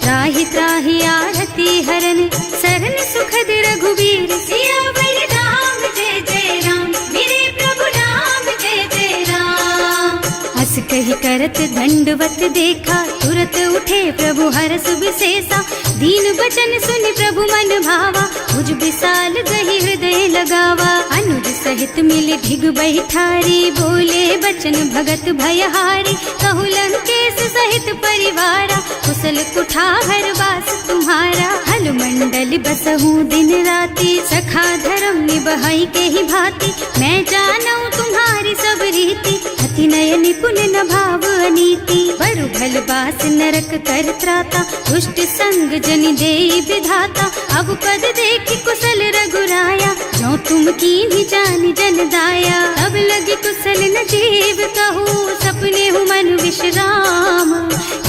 त्राहि त्राहि आरती हरन, सरन सुखद रघुबीर। सियावर राम जय जय राम, मेरे प्रभु राम जय जय राम। हस कही करत दंडवत देखा, तुरत उठे प्रभु हरस विशेषा। दीन बचन सुनि प्रभु मन भावा, मुझ विशाल गही हृदय लगावा। अनुज सहित मिली ढिग बैठारी, बोले बचन भगत भयहारी। कहु लंकेश सहित परिवारा, कुशल कुठार वास तुम्हारा। हल मंडल बसहु दिन राति, सखा धर्म निबहाई के ही भांति। मैं जानऊ तुम्हारी सब रीति, अति नय निपुण न भाव अनीति। बरु भल बास नरक कर त्राता, दुष्ट संग जनि देई विधाता। अब पद देखि कुशल रघुराया, जो तुम कीन्ही जानि जन दाया। तब लगी कुशल न जीव कहूँ, सपने हूँ मन विश्राम।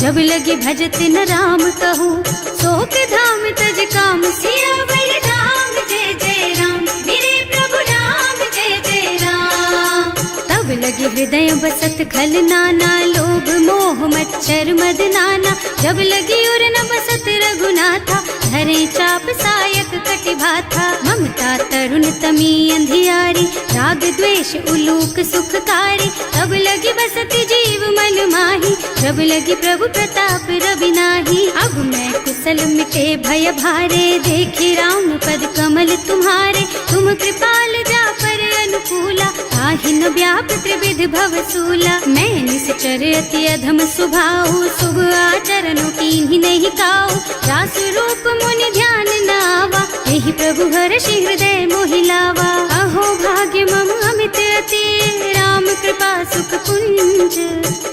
जब लगी भजत न राम कहूँ, शोक धाम तज काम। सियावर राम जय जय राम, मेरे प्रभु राम जय जय राम। तब लगी हृदय बसत खल नाना, लोभ मोह मच्छर मद नाना। जब लगी उर न बसत रघुनाथा, धरे चाप सायक कटि भाथा। ममता तरुण तमी अंधियारी, राग द्वेष उलूक सुखकारी। तब लगी बसती जीव मन माही, जब लगी प्रभु प्रताप रवि नाही। अब मैं कुशल मिटे भय भारे, देखी राम पद कमल तुम्हारे। तुम कृपाल जा पर अनुकूला, ताहि न व्याप त्रिविध भव सूला। मैं निश्चर अति अधम स्वभाव, शुभ आचरणों कीन्ही नहीं काऊ। रास रूप मुनि ध्यान नावा, यही प्रभु हर्षि हृदय मोहिलावा। अहो भाग्य मम अमित अति, राम कृपा सुख पुंज।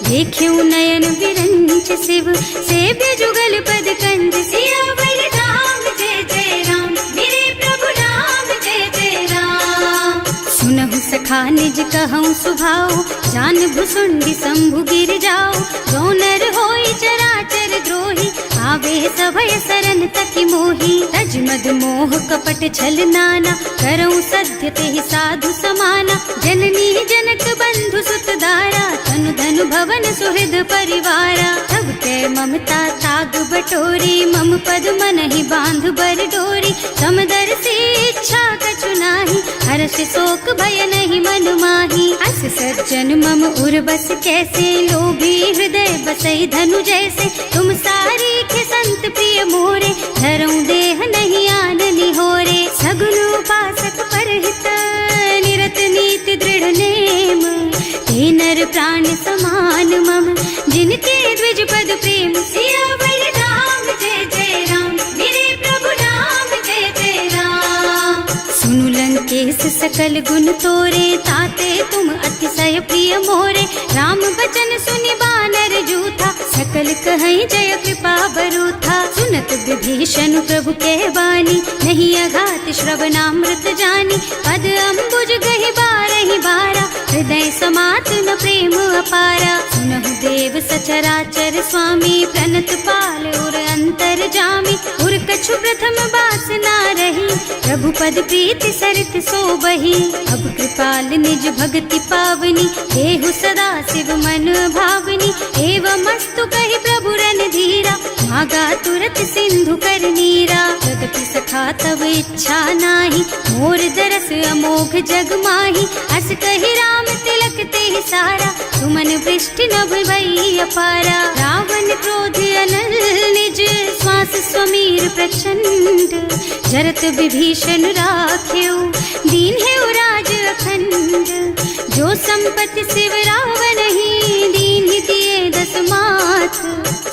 देख्यऊ नयन विरंच शिव, सेव्य जुगल पद कंज। सियावर राम जय जय राम, मेरे प्रभु राम जय जय राम। सुनहु सखा निज कहऊँ सुभाऊ, जान भुसुंडी शंभु गिर जाओ। जो नर होई चराचर द्रोही, आवे सभय सरन तकी मोही। तज मद मोह कपट छल नाना, करऊँ सत्य तेहि साधु समाना। जननी जनक बंधु सुत दारा, तनु धनु भवन सुहृद परिवारा। तब के ममता ताग बटोरी, मम पद मनहि बांध बर डोरी। समदर्शी इच्छा कछु नाही, हर्ष शोक भय नहीं मन माही। अस सज्जन मम उर बस कैसे, लोभी हृदय बसई धनु जैसे। तुम सारी के संत प्रिय मोरे, धरऊं देह नहीं आन निहोरे। सगुन उपासक परहित, निरत नीति दृढ़ नेम। ते नर प्राण समान मम, जिनके द्विज पद प्रेम। सियावर राम जय जय राम, मेरे प्रभु राम जय जय राम। सुनु लंकेश सकल गुण तोरे, ताते तुम अतिशय प्रिय मोरे। राम बचन सुनि बानर जूथा, सकल कहई जय कृपा बरूथा। सुनत विभीषण प्रभु के बानी, नहीं अघात श्रवणामृत जानी। पद अम्बुज गहि बारहि बारा, हृदय समात न प्रेम अपारा। सुनहु देव सचराचर स्वामी, प्रणत पाल उर अंतर जामी। उर कछु प्रथम बास ना रही, प्रभु पद प्रीति सरित सोबही। अब कृपाल निज भक्ति पावनी, देहु सदा शिव मन भावनी। एवं मस्तु कहि प्रभु रन धीरा, मागा तुरत सिंधु कर नीरा। जगति सखा तब इच्छा नाही, मोर दरस अमोघ जग माही। अस कहि राम तिलक तेहि सारा, सुमन वृष्टि नभ भई अपारा। रावण क्रोध अनल निज, श्वास स्वमीर प्रचंड। जरत विभीषण राख्यो, दीन है राज अखंड। जो संपत्ति शिव रावण ही, दीन ही दिए दस माथ।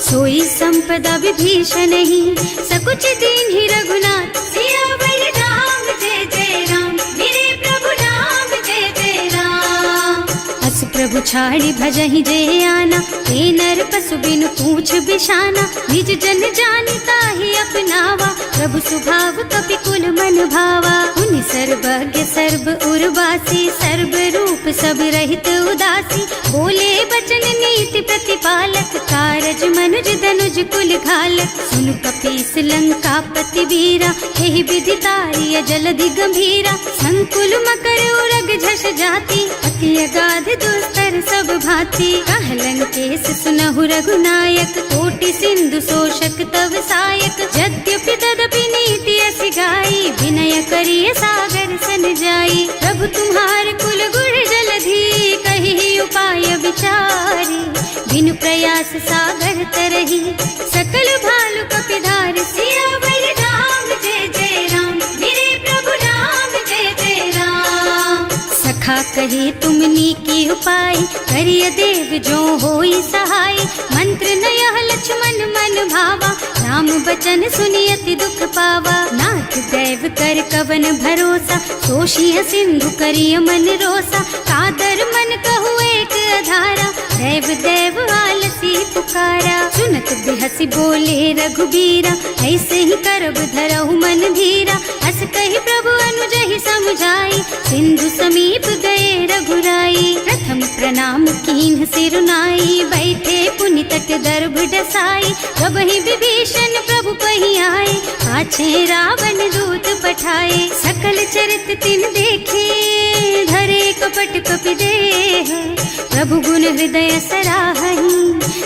सोई संपदा विभीषण ही, सकुच दीन ही रघुनाथ। सियावर राम जय जय राम, मेरे प्रभु राम जय जय राम। अस प्रभु छाड़ी भजहि जे आना, हे नर पशु बिनु पूछ बिशाना, निज जन जानि ताहि अपनावा, प्रभु स्वभाव कपि कुल मन भावा। उनि सर्वज्ञ सर्व उर्वासी, सर्व रूप सब रहित उदासी, बोले बचन नीति प्रतिपालक, कारज मनुज धनुज कुल घालक। सुनु कपीस लंकापति वीरा, एहि विधि तारिय जलधि गंभीरा, संकुल मकर उरग झष जाति, अति अगाध दुस्तर सब भांति। कह लंकेश सुनहु रघुनायक, कोटि सिंधु शोषक तव सायक। यद्यपि तदपि नीति अस गाई, विनय करिय सागर सन जाई। प्रभु तुम्हार कुल गुण जलधि, कहि उपाय विचारी। बिनु प्रयास सागर तरही, सकल भालु कपिधार। सियावर राम जय जय राम, मेरे प्रभु राम जय जय राम। सखा कहे तुमनी की उपाय, करिय देव जो होई सहाय। मंत्र नयह लक्ष्मण मन भावा, राम बचन सुनि अति दुख पावा। नाथ दैव कर कवन भरोसा, तोषिय सिंधु करिय मन रोसा। कादर मन कहु एक अधारा, दैव दैव आलसी पुकारा। सुनत बिहसी बोले रघुबीरा, ऐसे ही करब धरहु मन धीरा। हस कहि प्रभु अनुजहि समझाई, सिंधु समीप गए रघुराई। प्रथम प्रणाम कीन्ह सिरुनाई, बैठे पुनि तट दर्भ डसाई। प्रभहि विभीषण प्रभु पहि आए, पाछे रावण दूत पठाए। सकल चरित तिन देखे, धरे कपट कपि देह। प्रभु गुण हृदय सराहहि,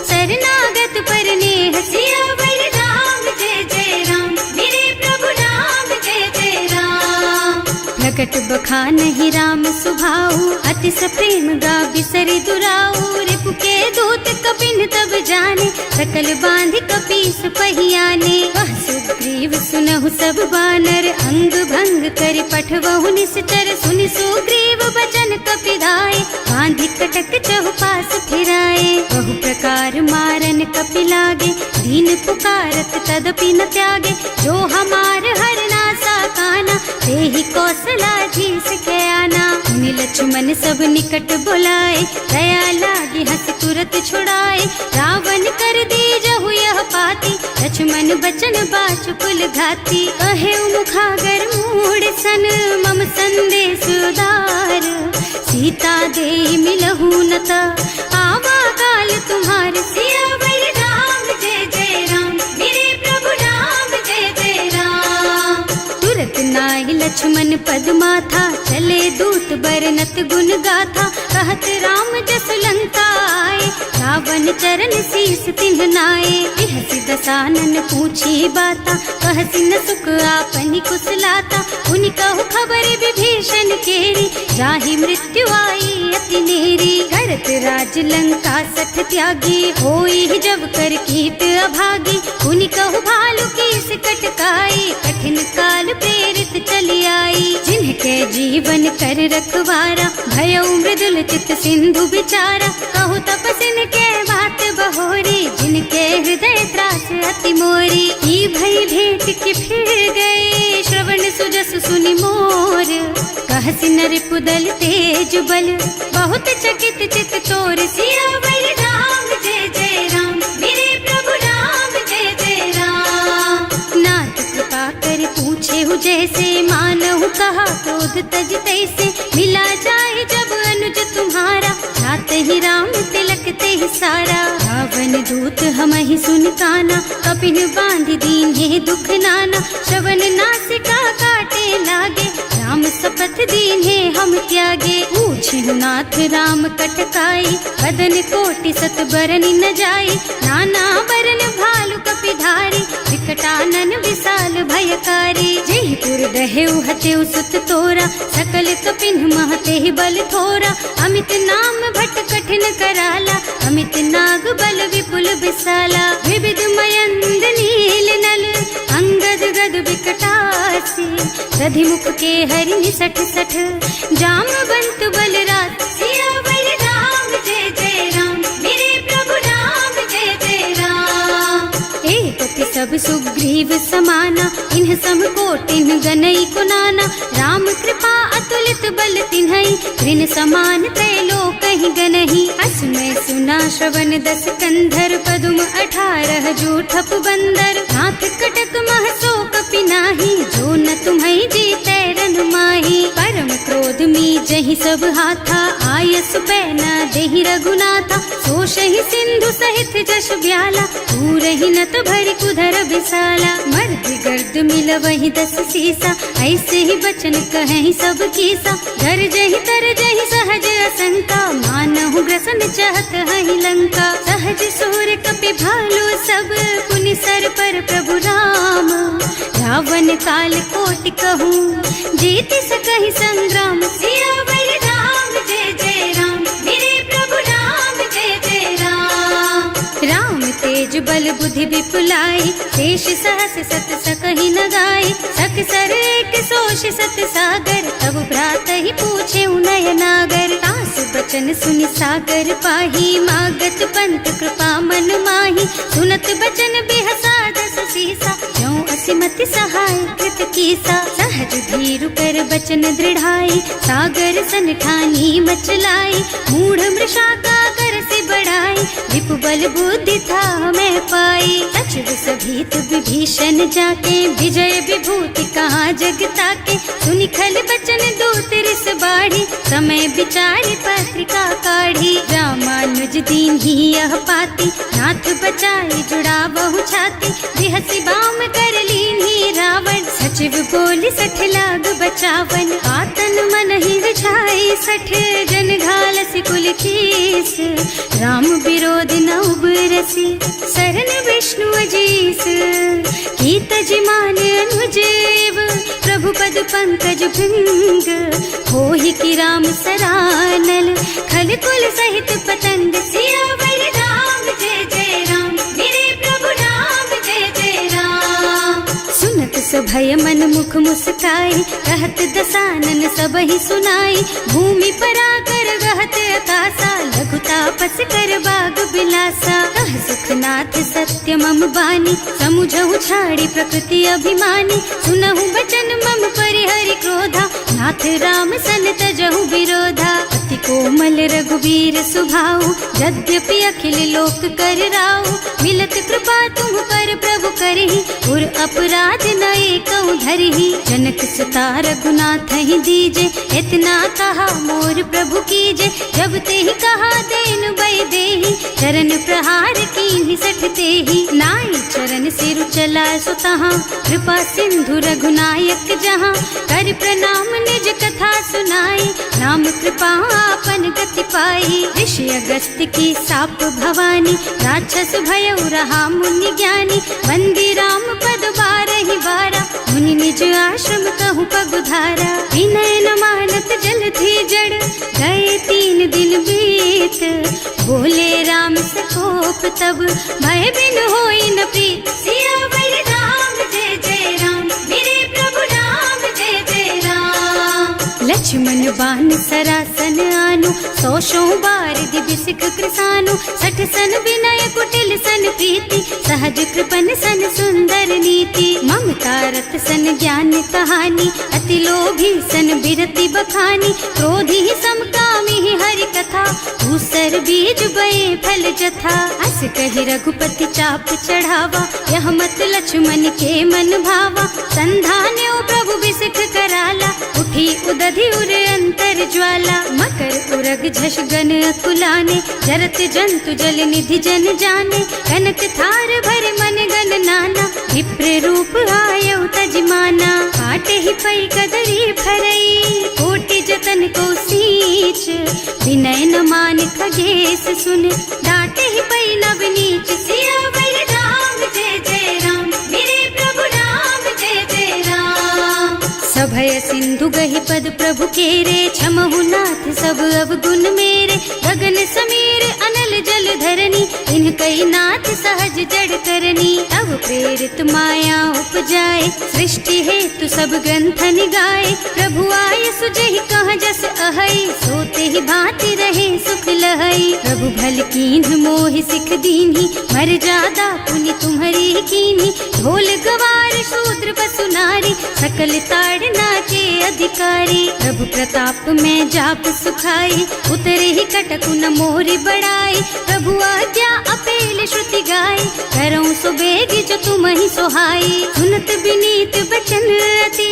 शरणागत पर नेह। सियावर राम जय जय राम, मेरे प्रभु राम जय जय राम। प्रकट बखानहि राम सुभाऊ, अति सप्रेम गा बिसरि दुराऊ। रिपु के दूत कपिन तब जाने, सकल बांधि कपीस पहियाने। वह सुग्रीव सुनहु सब बानर, अंग भंग करि पठवहु निश्चर। सुनि सुग्रीव बचन कपिधाय, बांधि कटक चहुपास फिराए। बहु प्रकार मारन कपि लागे, दीन पुकारत तदपि न त्यागे। जो हमार हरनासा काना, तेहि कौशलाधीश के आना। मुनि लक्ष्मण सब निकट बुलाए, दया लागी हंस तुरत छुड़ाए। रावण कर दीजहु यह पाती, लक्ष्मण बचन बाचु कुल घाती। कहे मुखागर मूढ़ सन, मम संदेश उदार। सीता दे मिलहु न ता, आवा काल तुम्हार। सियावर राम जय जय राम, मेरे प्रभु राम जय जय राम। तुरत नाहि लक्ष्मण पद माथा, चले दूत बरनत गुण गाथा। कहत राम जस लंका आए, रावण चरण शीस तिन्ह नाए। बिहसि दसानन पूछी बाता, कहसि न सुख आपनि कुशलाता। उनि कहु खबर विभीषण केरी, जाहि मृत्यु आई अति नेरी। करत राज लंका सठ त्यागी, होई जब कर कीट अभागी। उनि कहु भालु कीस कटकाई, कठिन काल प्रेरित चली आई। जिनके जीवन कर रखवारा, भयउ मृदुल चित सिंधु बिचारा। कहु तपसिन के बात बहोरी, जिनके हृदय त्रास अति मोरी। ई भई भेंट के फिर गए, श्रवण सुजस सुनि मोर। कहसि नर पुदल तेज बल, बहुत चकित चित तोर। सियावर राम जय जय राम, मेरे प्रभु राम जय जय राम। नाथ कृपा कर पूछे हु जैसे, मानहु कहा क्रोध तज तैसे। मिला जाए जब अनुज तुम्हारा, जाते ही राम तिलक ते ही सारा। रावण दूत हमहि सुन काना, कपिन बांधि दीन्हे दुख नाना। श्रवण नासिका काटे लागे, राम शपथ दीन्हे हम त्यागे। पूछिहु नाथ राम कटकाई, बदन कोटि सत बरन न जाई। नाना बरन भालु कपिधारी, विकटानन विशाल भयकारी। जेहि पुर दहेउ हतेउ सुत तोरा, सकल कपिन महते ही बल थोरा। अमित नाम भट कठिन कराला, अमित नाग बल विपुल विशाला। विविध मयंद नील नल, अंगद गद विकटासी। दधिमुख के हरि निसठ सठ, जामवंत बलराज। सियावर राम जय जय राम, मेरे प्रभु राम जय जय राम। एक सब सुग्रीव जीव समाना, इन्ह सम कोटिन गनई को नाना। राम कृपा अतुलित बल तिन्हई, ऋण समान त्रैलोक ही गनहि। असमय सुना श्रवण 10 कंधर, पदुम 18 जूठप बंदर। नाथ कटक महसो कपि नाही, जो न तुम्हई जीतै रन माही। परम क्रोध मी जहि सब हाथा, आयस पैना देहि रघुनाथा। सोषहि सिंधु सहित जश ब्याला, पूरहि नत भरि कुधर बिसाला। मर्द गर्द मिलवहि 10 सीसा, ऐसे ही बचन कहें सब कीसा। गरजहि तरजहि सहज असंका, मानहु ग्रसन चाहत हहि लंका। सहज सूर कपि भालु सब, पुनि सर पर प्रभु राम। रावण काल कोटि कहूँ, जीति सकहि संग्राम। सियावर राम जय जय राम, मेरे प्रभु राम जय जय राम। राम तेज बल बुद्धि विपुलाई, शेष सहस सत सकहि न गाई। सक सर एक सोष सत सागर, तब भ्रात ही पूछे नय नागर। तास बचन सुनि सागर पाही, मागत पंत कृपा मन माही। सुनत बचन बिहसा 10 सीसा, ज्यों असिमति सहाय कृत कीसा। सहज धीरु कर बचन दृढ़ाई, सागर सन ठानी मचलाई। मूढ़ मृषा का कर से बढ़ाई, विपु बल बुद्धि था मैं पाई। सचिव सभीत विभीषण जाके, विजय विभूति कहाँ जगता के। सुनि खल बचन दूत रिस बाढ़ी, समय विचारी पत्रिका काढ़ी। रामानुज दीन ही यह पाती, नाथ बचाई जुड़ा बहु छाती। बिहसी बाम कर लीन्ही रावण, सचिव बोली 60 लाग बचावन। आतन मन ही रिझाई 60, जन घालसी कुल कीस। राम विरोध न उबरसी, सरन विष्णु अजीस। कीत जिमान अनुजेव, प्रभु पद पंकज भृंग। होहि की राम सरानल, खल कुल सहित पतंग। सियावर राम जय जय राम, मेरे प्रभु राम जय जय राम। सुनत सभय मन मुख मुस्काई, कहत दसानन सबहि सुनाई। भूमि पराकर गहत आकाशा, लघु तापस कर बाग बिलासा। कह सुखनाथ सत्य मम बानी, समुझहु छाड़ी प्रकृति अभिमानी। सुनहु बचन मम परिहरि क्रोधा, नाथ राम सन तजहु विरोधा। अति कोमल रघुवीर सुभाऊ, यद्यपि अखिल लोक कर राऊ। मिलत कृपा तुम पर प्रभु करहि, उर अपराध न एकौ धरहि। जनक सुता रघुनाथ ही दीजे, इतना कहा मोर प्रभु कीजे। जब ते ही कहा देन बई देहि, चरण प्रहार कीन्ही 60 तेहि। नाई चरण सिरु चला सुतहाँ, कृपा सिंधु रघुनायक जहाँ। कर प्रणाम निज कथा सुनाई, राम कृपा आपन गति पाई। ऋषि अगस्त्य की साप भवानी, राक्षस भयउ रहा मुनि ज्ञानी। बंदी राम पद 12 बारा, मुनि निज आश्रम कहूँ पगुधारा। विनय न मानत जल थी जड़, गए 3 दिन बीत। बोले राम सकोप तब, भय बिन होई न प्रीत। सियावर राम जय जय राम, मेरे प्रभु राम जय जय राम। लक्ष्मण बान सरासन आनु, 100 बार दिव्य सिख कृसानु। 60 सन विनय कुटिल सन प्रीति, सहज कृपन सन सुंदर नीति। ममता रत सन ज्ञान कहानी, अति लोभी सन बिरति बखानी। क्रोधी समकामी हरि कथा, दूसर बीज बये फल जथा। अस कहि रघुपति चाप चढ़ावा, यह मत लक्ष्मण के मन भावा। संधान्यो प्रभु बिसिख कराला, उठी उदधि उर अंतर ज्वाला। मकर उरग झष गन अकुलाने, जरत जंतु जल निधि जन जाने। कनक थार भर मन गन नाना, विप्र रूप आयउ तजमाना। काटे ही पई कदरी भरई, कोटि जतन को सींच। विनय न मान खगेश सुन, डांटे ही पई नव नीच। सियावर राम जय जय राम, मेरे प्रभु राम जय जय राम। सभय सिंधु गहि पद प्रभु केरे, क्षमहु नाथ सब अवगुण मेरे। गगन समीर अनल जल धरनी, इन कई नाथ सहज जड़ करनी। तब प्रेरित माया उपजाए, सृष्टि हेतु सब ग्रंथन गाए। प्रभु आय सुजहि कह जस अहै, सोते ही भांति रहे सुख लहै। प्रभु भल कीन्ह मोहि सिख दीन्ही, मर्यादा पुनि तुम्हरी कीन्ही। ढोल गवार शूद्र बसु नारी, सकल ताड़ना के अधिकारी। प्रभु प्रताप में जाप सुखाई, उतरे ही कटकु न मोरि बड़ाई। प्रभु आज्ञा अपेल श्रुति गाई, करऊं सो बेग जो तुम ही सोहाई। सुनत विनीत बचन अति,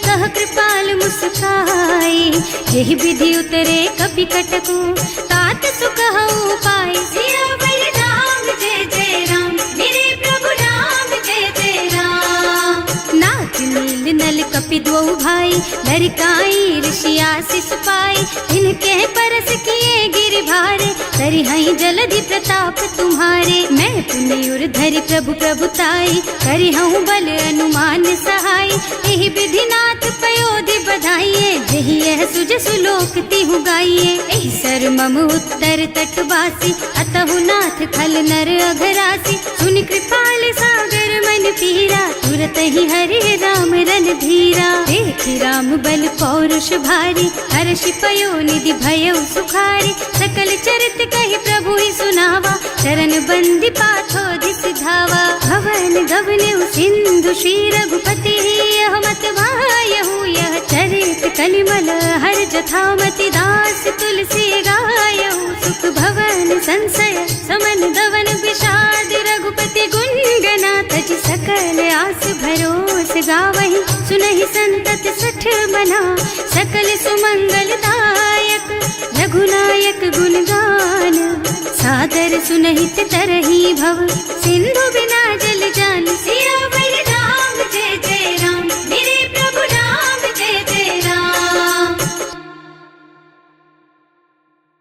कह कृपाल मुस्काई। यही विधि उतरे कपि कटकु, तात सुकहु पाई। सियावर राम जय जय राम, मेरे प्रभु राम जय जय राम। नाथ नील नल कपि दो भाई, लरिकाई ऋषि आशीष पाई। इनके परस किए गिर भारे, तरि हई जलधि प्रताप तुम्हारे। मैं पुनि उर धरि प्रभु प्रभुताई, करि हूँ बल अनुमान सहाय। यही विधि नाथ पयोधि बधाइए, यही यह सुज सुलोक तिहु गाइए। एहि सर मम उत्तर तटवासी, अतहु नाथ खल नर अघरासी। सुनि कृपाल सागर मन पीरा, तुरत ही हरि राम रन धीरा। देखि राम बल पौरुष भारी, हर्षि पयो निधि भयउ सुखारी। सकल चरित कहि प्रभु ही सुनावा, चरण बंदी पाथो सिधावा। भवन गगन सिंधु श्री रघुपति, यह मत वायहु यह चरित कलिमल हर जथामति। दास तुलसी गायहु, सुख भवन संशय समन दवन विषाद। रघुपति गुण गना तज सकल आस भरोस गावहि। सुनहि संतत सठ मना, सकल सुमंगल दायक। रघुनायक गुण गान, सादर सुनहित तरहि भव।